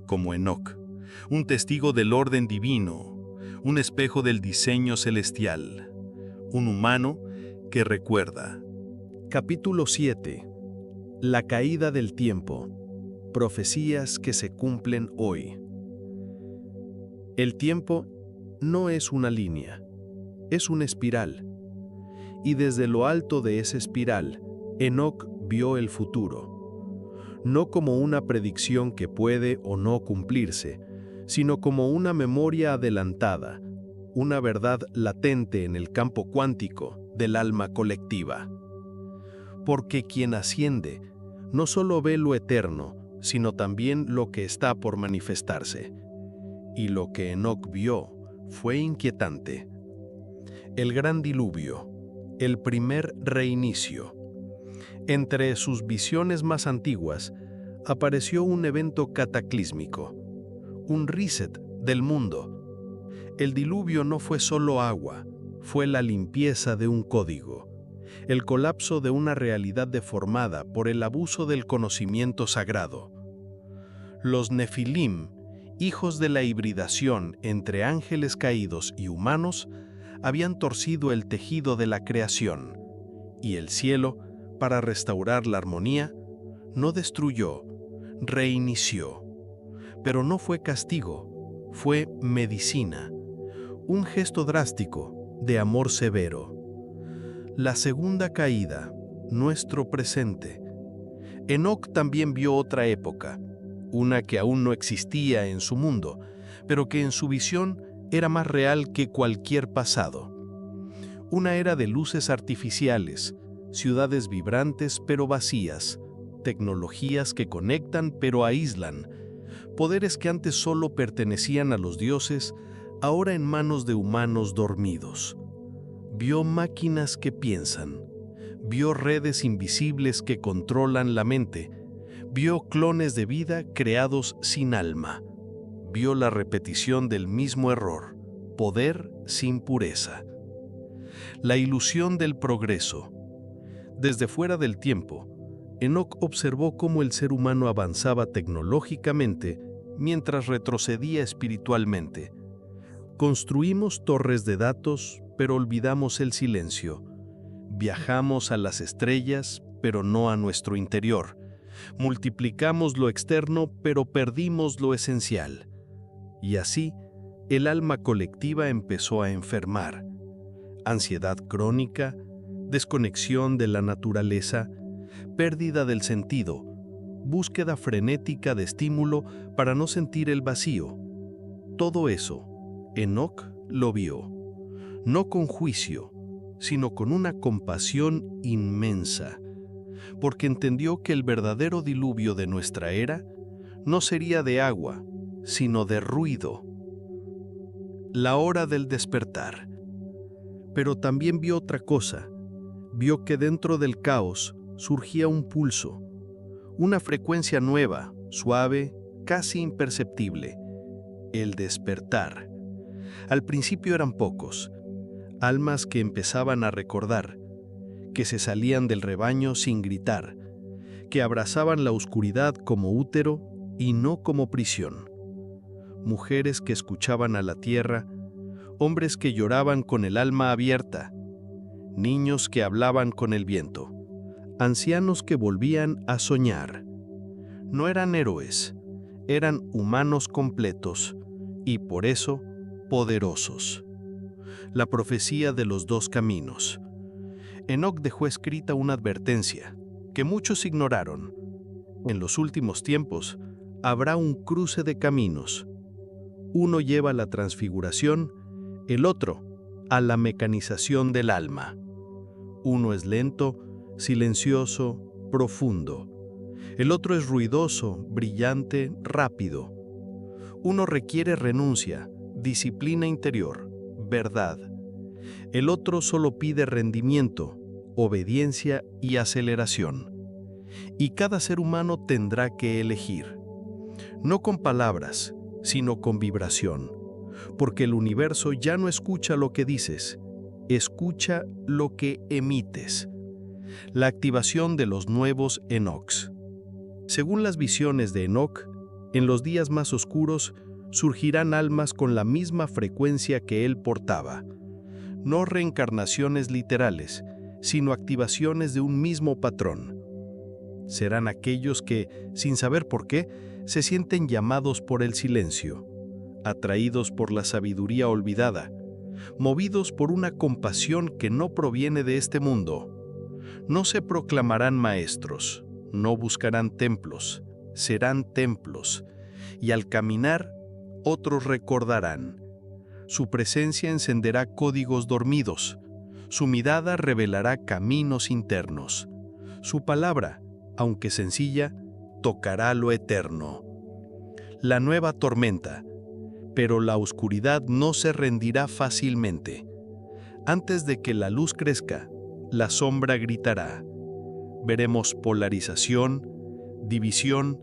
como Enoc, un testigo del orden divino, un espejo del diseño celestial, un humano que recuerda. Capítulo 7. La caída del tiempo. Profecías que se cumplen hoy. El tiempo no es una línea, es una espiral. Y desde lo alto de esa espiral, Enoc vio el futuro. No como una predicción que puede o no cumplirse, sino como una memoria adelantada, una verdad latente en el campo cuántico del alma colectiva. Porque quien asciende no solo ve lo eterno, sino también lo que está por manifestarse. Y lo que Enoc vio fue inquietante. El gran diluvio, el primer reinicio. Entre sus visiones más antiguas, apareció un evento cataclísmico, un reset del mundo. El diluvio no fue solo agua, fue la limpieza de un código, el colapso de una realidad deformada por el abuso del conocimiento sagrado. Los Nefilim, hijos de la hibridación entre ángeles caídos y humanos, habían torcido el tejido de la creación, y el cielo, para restaurar la armonía, no destruyó, reinició. Pero no fue castigo, fue medicina, un gesto drástico de amor severo. La segunda caída, nuestro presente. Enoc también vio otra época, una que aún no existía en su mundo, pero que en su visión era más real que cualquier pasado. Una era de luces artificiales, ciudades vibrantes pero vacías, tecnologías que conectan pero aíslan, poderes que antes solo pertenecían a los dioses, ahora en manos de humanos dormidos. Vio máquinas que piensan, vio redes invisibles que controlan la mente, vio clones de vida creados sin alma, vio la repetición del mismo error, poder sin pureza. La ilusión del progreso. Desde fuera del tiempo, Enoc observó cómo el ser humano avanzaba tecnológicamente mientras retrocedía espiritualmente. Construimos torres de datos, pero olvidamos el silencio. Viajamos a las estrellas, pero no a nuestro interior. Multiplicamos lo externo, pero perdimos lo esencial. Y así, el alma colectiva empezó a enfermar. Ansiedad crónica, desconexión de la naturaleza, pérdida del sentido, búsqueda frenética de estímulo para no sentir el vacío. Todo eso, Enoc lo vio, no con juicio, sino con una compasión inmensa, porque entendió que el verdadero diluvio de nuestra era no sería de agua, sino de ruido. La hora del despertar. Pero también vio otra cosa. Vio que dentro del caos surgía un pulso, una frecuencia nueva, suave, casi imperceptible. El despertar. Al principio eran pocos, almas que empezaban a recordar, que se salían del rebaño sin gritar, que abrazaban la oscuridad como útero y no como prisión. Mujeres que escuchaban a la tierra, hombres que lloraban con el alma abierta, niños que hablaban con el viento, ancianos que volvían a soñar. No eran héroes, eran humanos completos y por eso poderosos. La profecía de los dos caminos. Enoc dejó escrita una advertencia que muchos ignoraron. En los últimos tiempos habrá un cruce de caminos. Uno lleva a la transfiguración, el otro a la mecanización del alma. Uno es lento, silencioso, profundo. El otro es ruidoso, brillante, rápido. Uno requiere renuncia, disciplina interior, verdad. El otro solo pide rendimiento, obediencia y aceleración. Y cada ser humano tendrá que elegir. No con palabras, sino con vibración. Porque el universo ya no escucha lo que dices, escucha lo que emites. La activación de los nuevos Enocs. Según las visiones de Enoc, en los días más oscuros surgirán almas con la misma frecuencia que él portaba. No reencarnaciones literales, sino activaciones de un mismo patrón. Serán aquellos que, sin saber por qué, se sienten llamados por el silencio, atraídos por la sabiduría olvidada, movidos por una compasión que no proviene de este mundo. No se proclamarán maestros, no buscarán templos, serán templos, y al caminar, otros recordarán. Su presencia encenderá códigos dormidos, su mirada revelará caminos internos. Su palabra, aunque sencilla, tocará lo eterno. La nueva tormenta, pero la oscuridad no se rendirá fácilmente. Antes de que la luz crezca, la sombra gritará. Veremos polarización, división,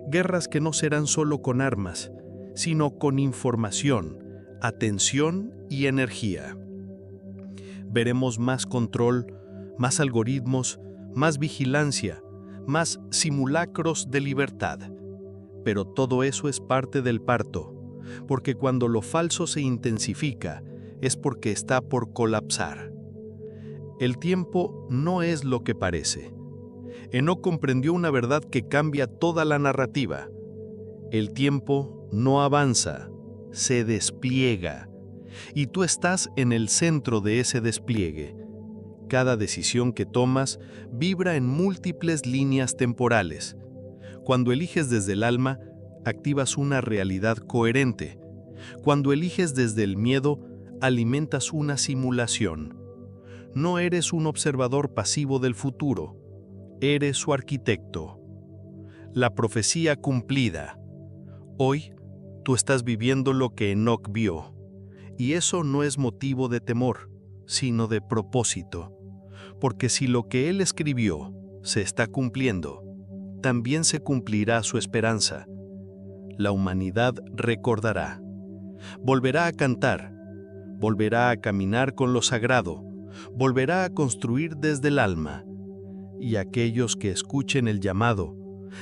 guerras que no serán solo con armas, sino con información, atención y energía. Veremos más control, más algoritmos, más vigilancia, más simulacros de libertad. Pero todo eso es parte del parto, porque cuando lo falso se intensifica, es porque está por colapsar. El tiempo no es lo que parece. Enoc comprendió una verdad que cambia toda la narrativa. El tiempo no avanza, se despliega. Y tú estás en el centro de ese despliegue. Cada decisión que tomas vibra en múltiples líneas temporales. Cuando eliges desde el alma, activas una realidad coherente. Cuando eliges desde el miedo, alimentas una simulación. No eres un observador pasivo del futuro, eres su arquitecto. La profecía cumplida. Hoy, tú estás viviendo lo que Enoc vio, y eso no es motivo de temor, sino de propósito, porque si lo que él escribió se está cumpliendo, también se cumplirá su esperanza. La humanidad recordará, volverá a cantar, volverá a caminar con lo sagrado, volverá a construir desde el alma. Y aquellos que escuchen el llamado,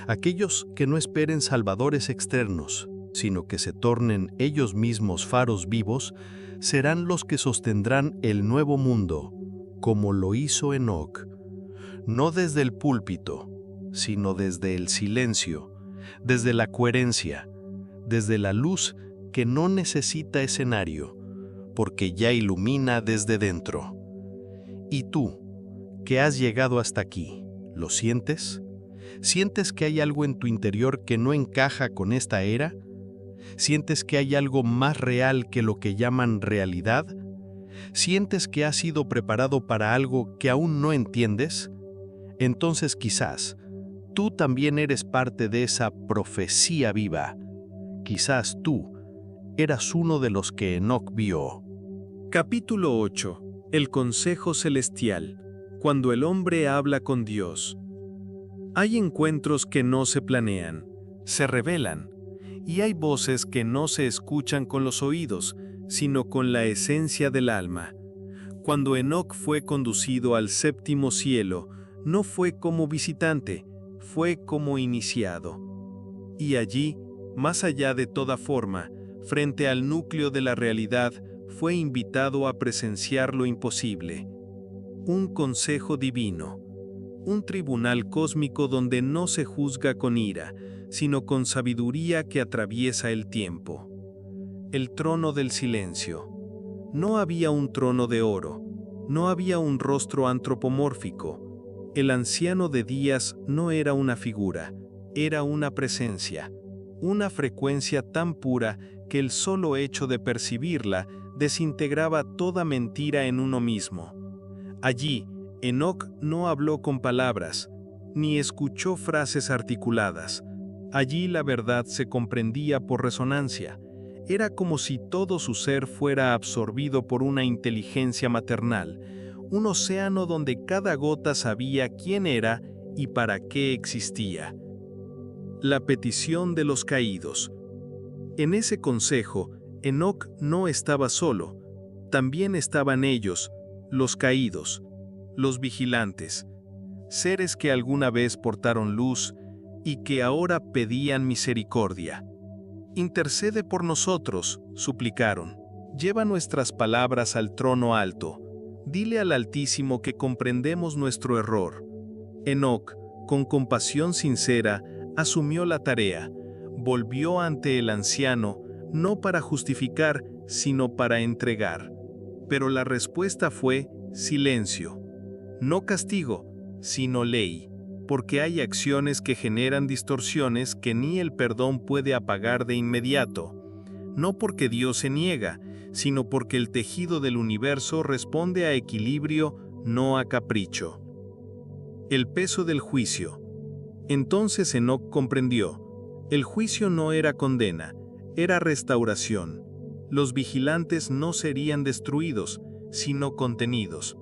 aquellos que no esperen salvadores externos, sino que se tornen ellos mismos faros vivos, serán los que sostendrán el nuevo mundo, como lo hizo Enoc, no desde el púlpito, sino desde el silencio, desde la coherencia, desde la luz que no necesita escenario, porque ya ilumina desde dentro. ¿Y tú, que has llegado hasta aquí, lo sientes? ¿Sientes que hay algo en tu interior que no encaja con esta era? ¿Sientes que hay algo más real que lo que llaman realidad? ¿Sientes que has sido preparado para algo que aún no entiendes? Entonces quizás tú también eres parte de esa profecía viva. Quizás tú eras uno de los que Enoc vio. Capítulo 8. El Consejo Celestial. Cuando el hombre habla con Dios. Hay encuentros que no se planean, se revelan, y hay voces que no se escuchan con los oídos, sino con la esencia del alma. Cuando Enoc fue conducido al séptimo cielo, no fue como visitante, fue como iniciado. Y allí, más allá de toda forma, frente al núcleo de la realidad, fue invitado a presenciar lo imposible. Un consejo divino. Un tribunal cósmico donde no se juzga con ira, sino con sabiduría que atraviesa el tiempo. El trono del silencio. No había un trono de oro, no había un rostro antropomórfico. El anciano de días no era una figura, era una presencia, una frecuencia tan pura que el solo hecho de percibirla desintegraba toda mentira en uno mismo. Allí, Enoc no habló con palabras, ni escuchó frases articuladas. Allí la verdad se comprendía por resonancia. Era como si todo su ser fuera absorbido por una inteligencia maternal, un océano donde cada gota sabía quién era y para qué existía. La petición de los caídos. En ese consejo, Enoc no estaba solo, también estaban ellos, los caídos, los vigilantes, seres que alguna vez portaron luz y que ahora pedían misericordia. Intercede por nosotros, suplicaron. Lleva nuestras palabras al trono alto. Dile al Altísimo que comprendemos nuestro error. Enoc, con compasión sincera, asumió la tarea. Volvió ante el anciano, no para justificar, sino para entregar. Pero la respuesta fue silencio. No castigo, sino ley, porque hay acciones que generan distorsiones que ni el perdón puede apagar de inmediato. No porque Dios se niega, sino porque el tejido del universo responde a equilibrio, no a capricho. El peso del juicio. Entonces Enoc comprendió. El juicio no era condena, era restauración. Los vigilantes no serían destruidos, sino contenidos.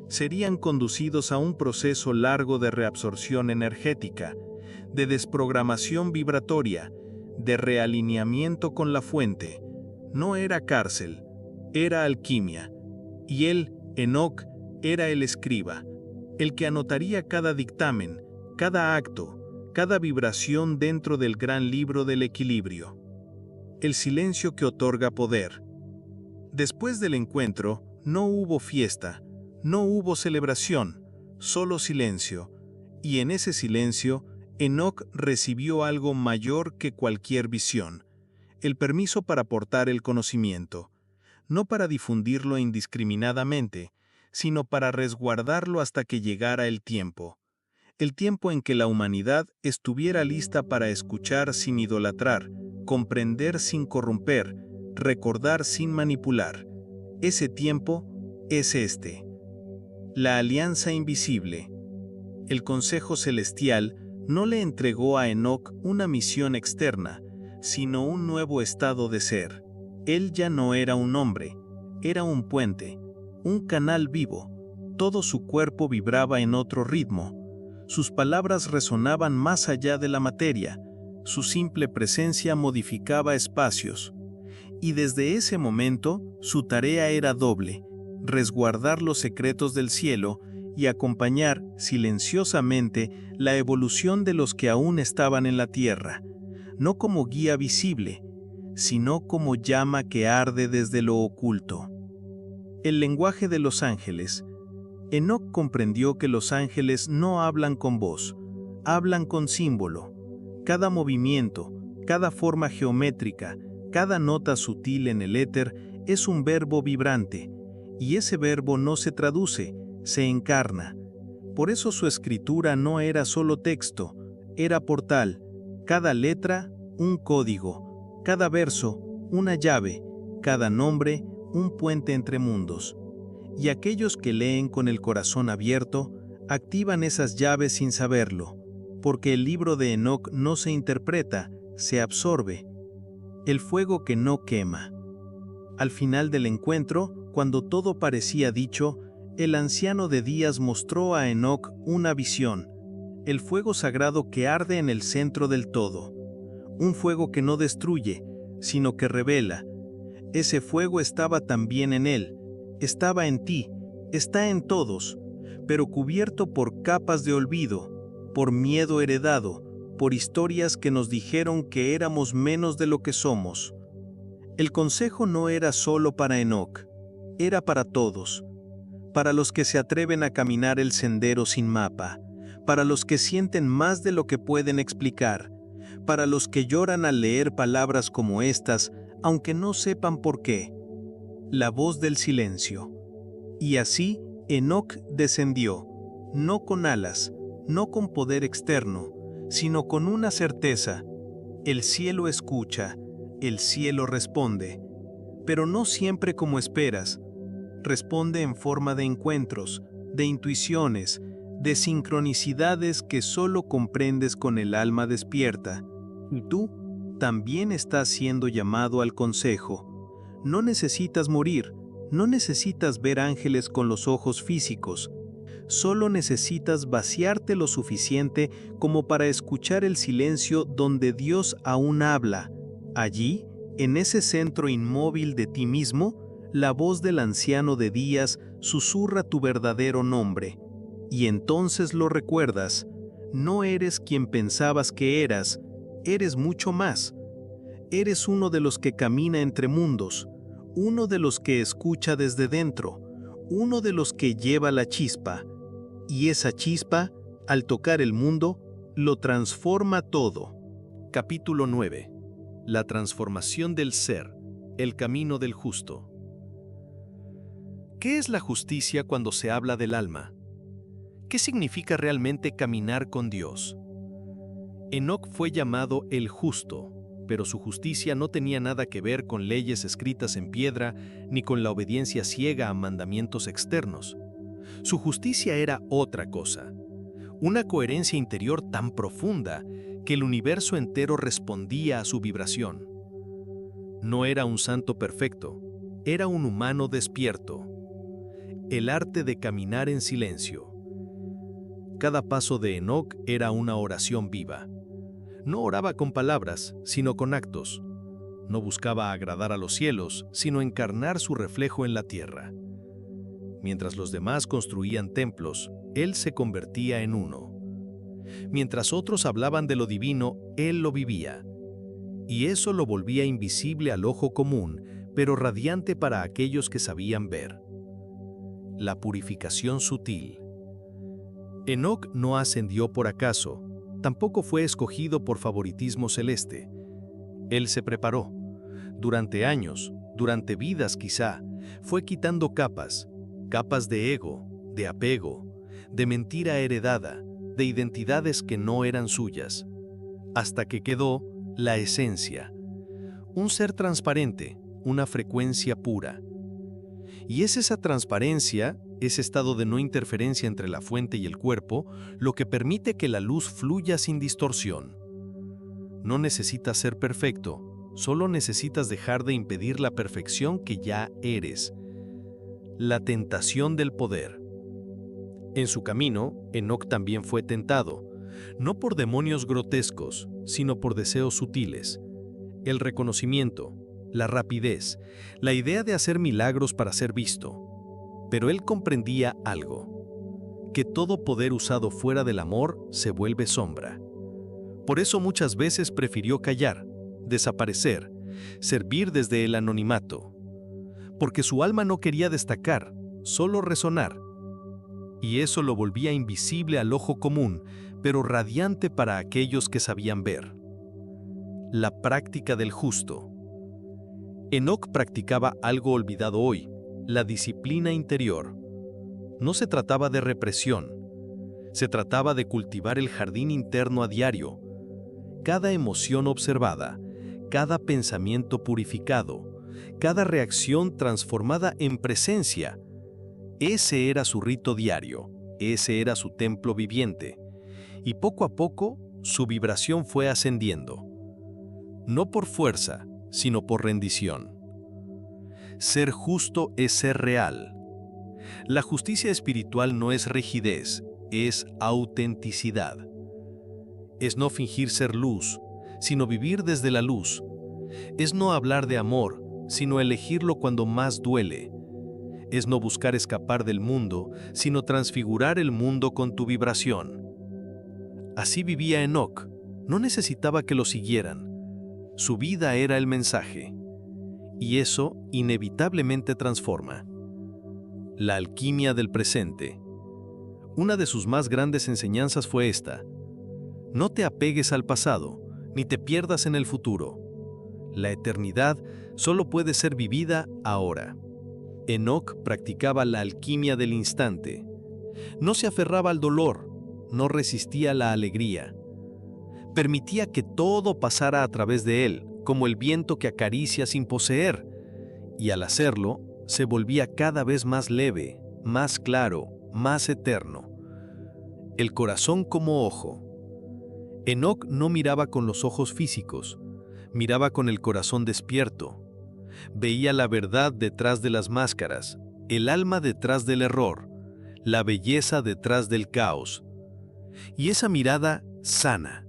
Serían conducidos a un proceso largo de reabsorción energética, de desprogramación vibratoria, de realineamiento con la fuente. No era cárcel, era alquimia. Y él, Enoc, era el escriba, el que anotaría cada dictamen, cada acto, cada vibración dentro del gran libro del equilibrio. El silencio que otorga poder. Después del encuentro, no hubo fiesta, no hubo celebración, solo silencio. Y en ese silencio, Enoc recibió algo mayor que cualquier visión: el permiso para portar el conocimiento, no para difundirlo indiscriminadamente, sino para resguardarlo hasta que llegara el tiempo. el tiempo en que la humanidad estuviera lista para escuchar sin idolatrar, comprender sin corromper, recordar sin manipular. Ese tiempo es este. La alianza invisible. El Consejo Celestial no le entregó a Enoc una misión externa, sino un nuevo estado de ser. Él ya no era un hombre, era un puente, un canal vivo. Todo su cuerpo vibraba en otro ritmo. Sus palabras resonaban más allá de la materia. Su simple presencia modificaba espacios. Y desde ese momento, su tarea era doble: resguardar los secretos del cielo y acompañar silenciosamente la evolución de los que aún estaban en la tierra, no como guía visible, sino como llama que arde desde lo oculto. El lenguaje de los ángeles. Enoc comprendió que los ángeles no hablan con voz, hablan con símbolo. Cada movimiento, cada forma geométrica, cada nota sutil en el éter es un verbo vibrante, y ese verbo no se traduce, se encarna. Por eso su escritura no era solo texto, era portal. Cada letra, un código. Cada verso, una llave. Cada nombre, un puente entre mundos. Y aquellos que leen con el corazón abierto, activan esas llaves sin saberlo, porque el libro de Enoc no se interpreta, se absorbe. El fuego que no quema. Al final del encuentro, cuando todo parecía dicho, el anciano de días mostró a Enoc una visión, el fuego sagrado que arde en el centro del todo. Un fuego que no destruye, sino que revela. Ese fuego estaba también en él, estaba en ti, está en todos, pero cubierto por capas de olvido, por miedo heredado, por historias que nos dijeron que éramos menos de lo que somos. El consejo no era solo para Enoc, era para todos, para los que se atreven a caminar el sendero sin mapa, para los que sienten más de lo que pueden explicar, para los que lloran al leer palabras como estas, aunque no sepan por qué. La voz del silencio. Y así, Enoc descendió, no con alas, no con poder externo, sino con una certeza. El cielo escucha, el cielo responde, pero no siempre como esperas. Responde en forma de encuentros, de intuiciones, de sincronicidades que solo comprendes con el alma despierta. Y tú también estás siendo llamado al consejo. No necesitas morir, no necesitas ver ángeles con los ojos físicos. Solo necesitas vaciarte lo suficiente como para escuchar el silencio donde Dios aún habla. Allí, en ese centro inmóvil de ti mismo, la voz del anciano de días susurra tu verdadero nombre. Y entonces lo recuerdas. No eres quien pensabas que eras, eres mucho más. Eres uno de los que camina entre mundos, uno de los que escucha desde dentro, uno de los que lleva la chispa. Y esa chispa, al tocar el mundo, lo transforma todo. Capítulo 9. La transformación del ser, el camino del justo. ¿Qué es la justicia cuando se habla del alma? ¿Qué significa realmente caminar con Dios? Enoc fue llamado el justo, pero su justicia no tenía nada que ver con leyes escritas en piedra ni con la obediencia ciega a mandamientos externos. Su justicia era otra cosa, una coherencia interior tan profunda que el universo entero respondía a su vibración. No era un santo perfecto, era un humano despierto. El arte de caminar en silencio. Cada paso de Enoc era una oración viva. No oraba con palabras, sino con actos. No buscaba agradar a los cielos, sino encarnar su reflejo en la tierra. Mientras los demás construían templos, él se convertía en uno. Mientras otros hablaban de lo divino, él lo vivía. Y eso lo volvía invisible al ojo común, pero radiante para aquellos que sabían ver. La purificación sutil. Enoc no ascendió por acaso, tampoco fue escogido por favoritismo celeste. Él se preparó. Durante años, durante vidas quizá, fue quitando capas de ego, de apego, de mentira heredada, de identidades que no eran suyas, hasta que quedó la esencia, un ser transparente, una frecuencia pura. Y es esa transparencia, ese estado de no interferencia entre la fuente y el cuerpo, lo que permite que la luz fluya sin distorsión. No necesitas ser perfecto, solo necesitas dejar de impedir la perfección que ya eres. La tentación del poder. En su camino, Enoc también fue tentado, no por demonios grotescos, sino por deseos sutiles. El reconocimiento, la rapidez, la idea de hacer milagros para ser visto. Pero él comprendía algo, que todo poder usado fuera del amor se vuelve sombra. Por eso muchas veces prefirió callar, desaparecer, servir desde el anonimato. Porque su alma no quería destacar, solo resonar. Y eso lo volvía invisible al ojo común, pero radiante para aquellos que sabían ver. La práctica del justo. Enoc practicaba algo olvidado hoy, la disciplina interior. No se trataba de represión, se trataba de cultivar el jardín interno a diario. Cada emoción observada, cada pensamiento purificado, cada reacción transformada en presencia. Ese era su rito diario, ese era su templo viviente. Y poco a poco, su vibración fue ascendiendo. No por fuerza, sino por rendición. Ser justo es ser real. La justicia espiritual no es rigidez, es autenticidad. Es no fingir ser luz, sino vivir desde la luz. Es no hablar de amor, sino elegirlo cuando más duele. Es no buscar escapar del mundo, sino transfigurar el mundo con tu vibración. Así vivía Enoc, no necesitaba que lo siguieran. Su vida era el mensaje. Y eso inevitablemente transforma. La alquimia del presente. Una de sus más grandes enseñanzas fue esta: no te apegues al pasado, ni te pierdas en el futuro. La eternidad solo puede ser vivida ahora. Enoc practicaba la alquimia del instante. No se aferraba al dolor, no resistía la alegría. Permitía que todo pasara a través de él, como el viento que acaricia sin poseer, y al hacerlo, se volvía cada vez más leve, más claro, más eterno. El corazón como ojo. Enoc no miraba con los ojos físicos, miraba con el corazón despierto. Veía la verdad detrás de las máscaras, el alma detrás del error, la belleza detrás del caos. Y esa mirada sana.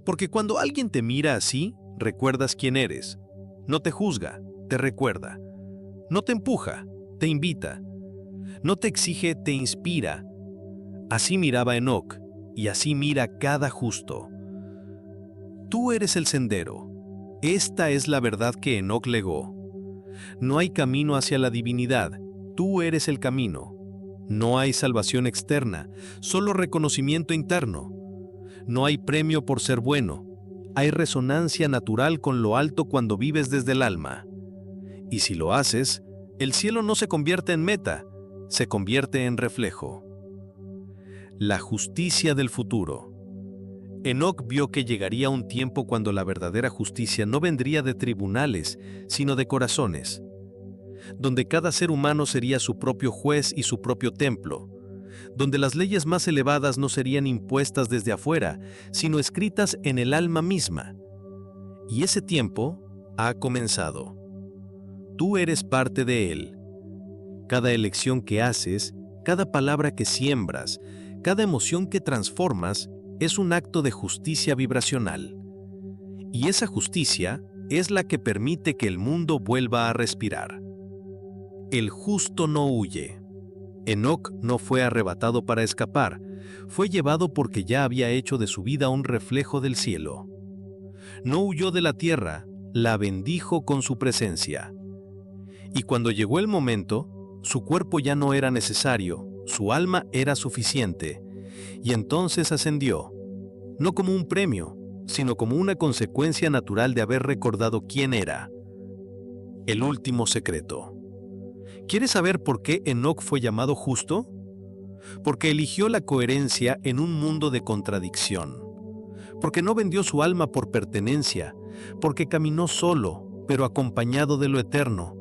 Porque cuando alguien te mira así, recuerdas quién eres. No te juzga, te recuerda. No te empuja, te invita. No te exige, te inspira. Así miraba Enoc, y así mira cada justo. Tú eres el sendero. Esta es la verdad que Enoc legó. No hay camino hacia la divinidad, tú eres el camino. No hay salvación externa, solo reconocimiento interno. No hay premio por ser bueno. Hay resonancia natural con lo alto cuando vives desde el alma. Y si lo haces, el cielo no se convierte en meta, se convierte en reflejo. La justicia del futuro. Enoc vio que llegaría un tiempo cuando la verdadera justicia no vendría de tribunales, sino de corazones, donde cada ser humano sería su propio juez y su propio templo, donde las leyes más elevadas no serían impuestas desde afuera, sino escritas en el alma misma. Y ese tiempo ha comenzado. Tú eres parte de él. Cada elección que haces, cada palabra que siembras, cada emoción que transformas, es un acto de justicia vibracional. Y esa justicia es la que permite que el mundo vuelva a respirar. El justo no huye. Enoc no fue arrebatado para escapar, fue llevado porque ya había hecho de su vida un reflejo del cielo. No huyó de la tierra, la bendijo con su presencia. Y cuando llegó el momento, su cuerpo ya no era necesario, su alma era suficiente, y entonces ascendió, no como un premio, sino como una consecuencia natural de haber recordado quién era. El último secreto. ¿Quieres saber por qué Enoc fue llamado justo? porque eligió la coherencia en un mundo de contradicción, porque no vendió su alma por pertenencia, porque caminó solo, pero acompañado de lo eterno,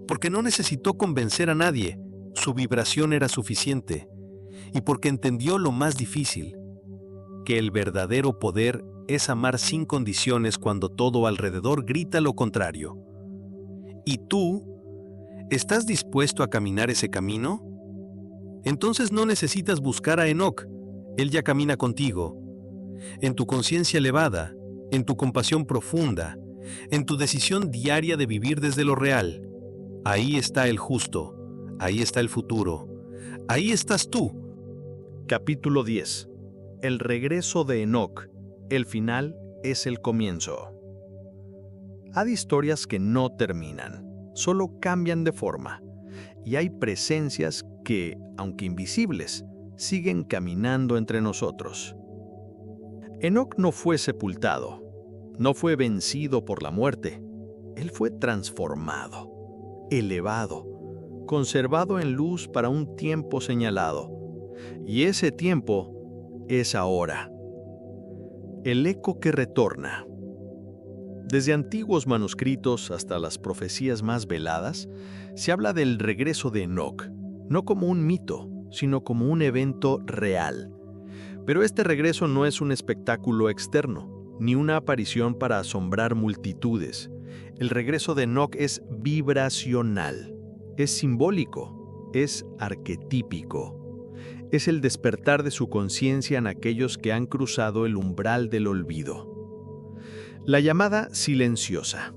porque no necesitó convencer a nadie, su vibración era suficiente, y porque entendió lo más difícil, que el verdadero poder es amar sin condiciones cuando todo alrededor grita lo contrario. ¿Y tú? ¿Estás dispuesto a caminar ese camino? Entonces no necesitas buscar a Enoc, él ya camina contigo. En tu conciencia elevada, en tu compasión profunda, en tu decisión diaria de vivir desde lo real. Ahí está el justo, ahí está el futuro, ahí estás tú. Capítulo 10. El regreso de Enoc. El final es el comienzo. Hay historias que no terminan, solo cambian de forma. Y hay presencias que, aunque invisibles, siguen caminando entre nosotros. Enoc no fue sepultado, no fue vencido por la muerte. Él fue transformado, elevado, conservado en luz para un tiempo señalado. Y ese tiempo es ahora. El eco que retorna. Desde antiguos manuscritos hasta las profecías más veladas, se habla del regreso de Enoc, no como un mito, sino como un evento real. Pero este regreso no es un espectáculo externo, ni una aparición para asombrar multitudes. El regreso de Enoc es vibracional, es simbólico, es arquetípico. Es el despertar de su conciencia en aquellos que han cruzado el umbral del olvido. La llamada silenciosa.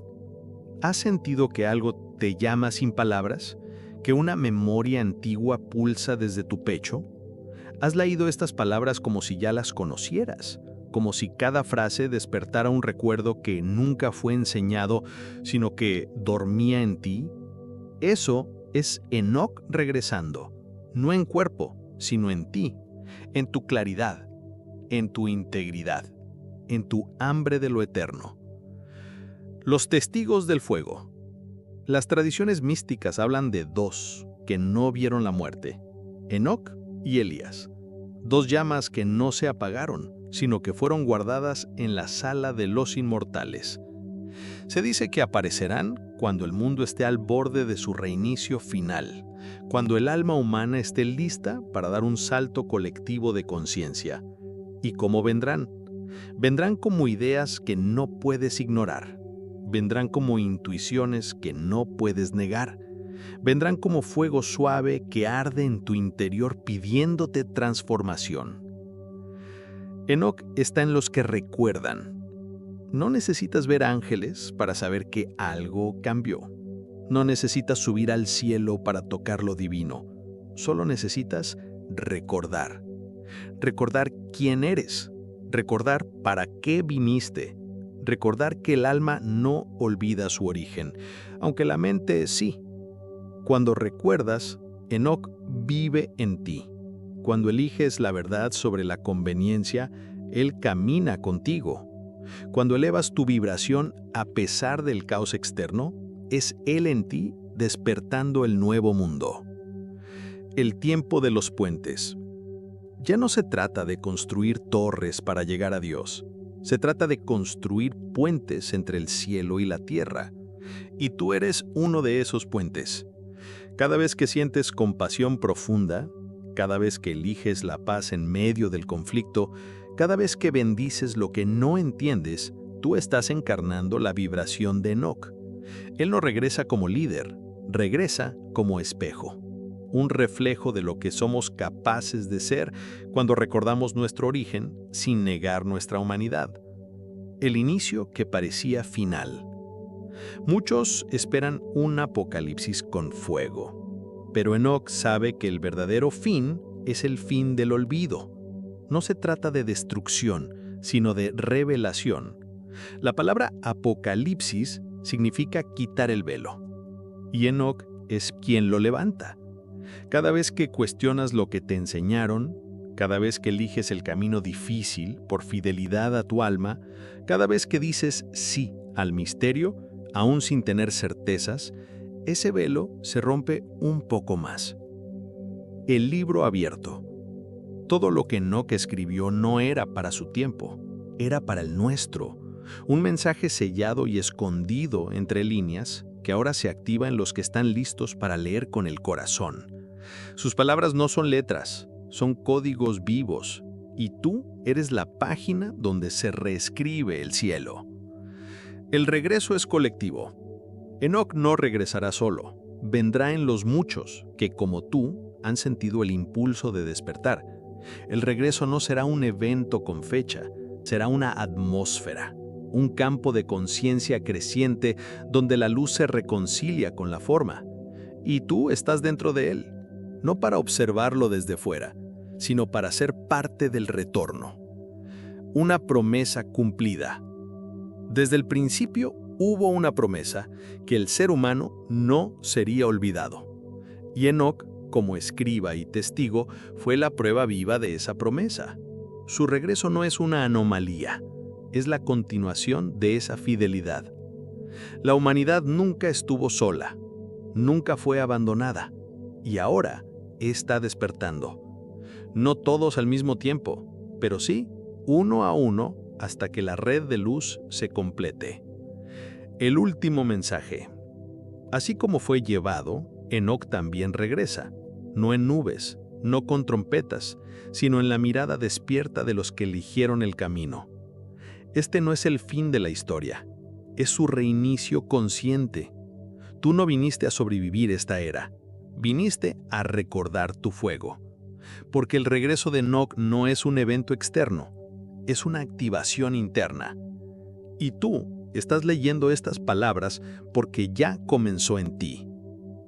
¿Has sentido que algo te llama sin palabras? ¿Que una memoria antigua pulsa desde tu pecho? ¿Has leído estas palabras como si ya las conocieras? Como si cada frase despertara un recuerdo que nunca fue enseñado, sino que dormía en ti. Eso es Enoc regresando, no en cuerpo, sino en ti, en tu claridad, en tu integridad, en tu hambre de lo eterno. Los testigos del fuego. Las tradiciones místicas hablan de dos que no vieron la muerte, Enoc y Elías. Dos llamas que no se apagaron, sino que fueron guardadas en la sala de los inmortales. Se dice que aparecerán cuando el mundo esté al borde de su reinicio final, cuando el alma humana esté lista para dar un salto colectivo de conciencia. ¿Y cómo vendrán? Vendrán como ideas que no puedes ignorar. Vendrán como intuiciones que no puedes negar. Vendrán como fuego suave que arde en tu interior pidiéndote transformación. Enoc está en los que recuerdan. No necesitas ver ángeles para saber que algo cambió. No necesitas subir al cielo para tocar lo divino. Solo necesitas recordar. Recordar quién eres. Recordar para qué viniste. Recordar que el alma no olvida su origen, aunque la mente sí. Cuando recuerdas, Enoc vive en ti. Cuando eliges la verdad sobre la conveniencia, él camina contigo. Cuando elevas tu vibración a pesar del caos externo, es él en ti despertando el nuevo mundo. El tiempo de los puentes. Ya no se trata de construir torres para llegar a Dios. Se trata de construir puentes entre el cielo y la tierra. Y tú eres uno de esos puentes. Cada vez que sientes compasión profunda, cada vez que eliges la paz en medio del conflicto, cada vez que bendices lo que no entiendes, tú estás encarnando la vibración de Enoc. Él no regresa como líder, regresa como espejo. Un reflejo de lo que somos capaces de ser cuando recordamos nuestro origen sin negar nuestra humanidad. El inicio que parecía final. Muchos esperan un apocalipsis con fuego, pero Enoc sabe que el verdadero fin es el fin del olvido. No se trata de destrucción, sino de revelación. La palabra apocalipsis significa quitar el velo, y Enoc es quien lo levanta. Cada vez que cuestionas lo que te enseñaron, cada vez que eliges el camino difícil por fidelidad a tu alma, cada vez que dices sí al misterio, aún sin tener certezas, ese velo se rompe un poco más. el libro abierto. Todo lo que Enoc escribió no era para su tiempo, era para el nuestro. Un mensaje sellado y escondido entre líneas que ahora se activa en los que están listos para leer con el corazón. Sus palabras no son letras, son códigos vivos, y tú eres la página donde se reescribe el cielo. El regreso es colectivo. Enoc no regresará solo, vendrá en los muchos que, como tú, han sentido el impulso de despertar. El regreso no será un evento con fecha, será una atmósfera, un campo de conciencia creciente donde la luz se reconcilia con la forma. Y tú estás dentro de él, no para observarlo desde fuera, sino para ser parte del retorno. Una promesa cumplida. Desde el principio hubo una promesa que el ser humano no sería olvidado. Y Enoc, como escriba y testigo, fue la prueba viva de esa promesa. Su regreso no es una anomalía, es la continuación de esa fidelidad. La humanidad nunca estuvo sola, nunca fue abandonada, y ahora está despertando. No todos al mismo tiempo, pero sí, uno a uno, hasta que la red de luz se complete. El último mensaje. Así como fue llevado, Enoc también regresa, no en nubes, no con trompetas, sino en la mirada despierta de los que eligieron el camino. Este no es el fin de la historia, es su reinicio consciente. Tú no viniste a sobrevivir esta era, viniste a recordar tu fuego. Porque el regreso de Enoc no es un evento externo, es una activación interna. Y tú estás leyendo estas palabras porque ya comenzó en ti.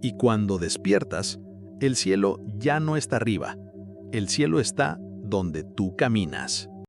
Y cuando despiertas, el cielo ya no está arriba, el cielo está donde tú caminas.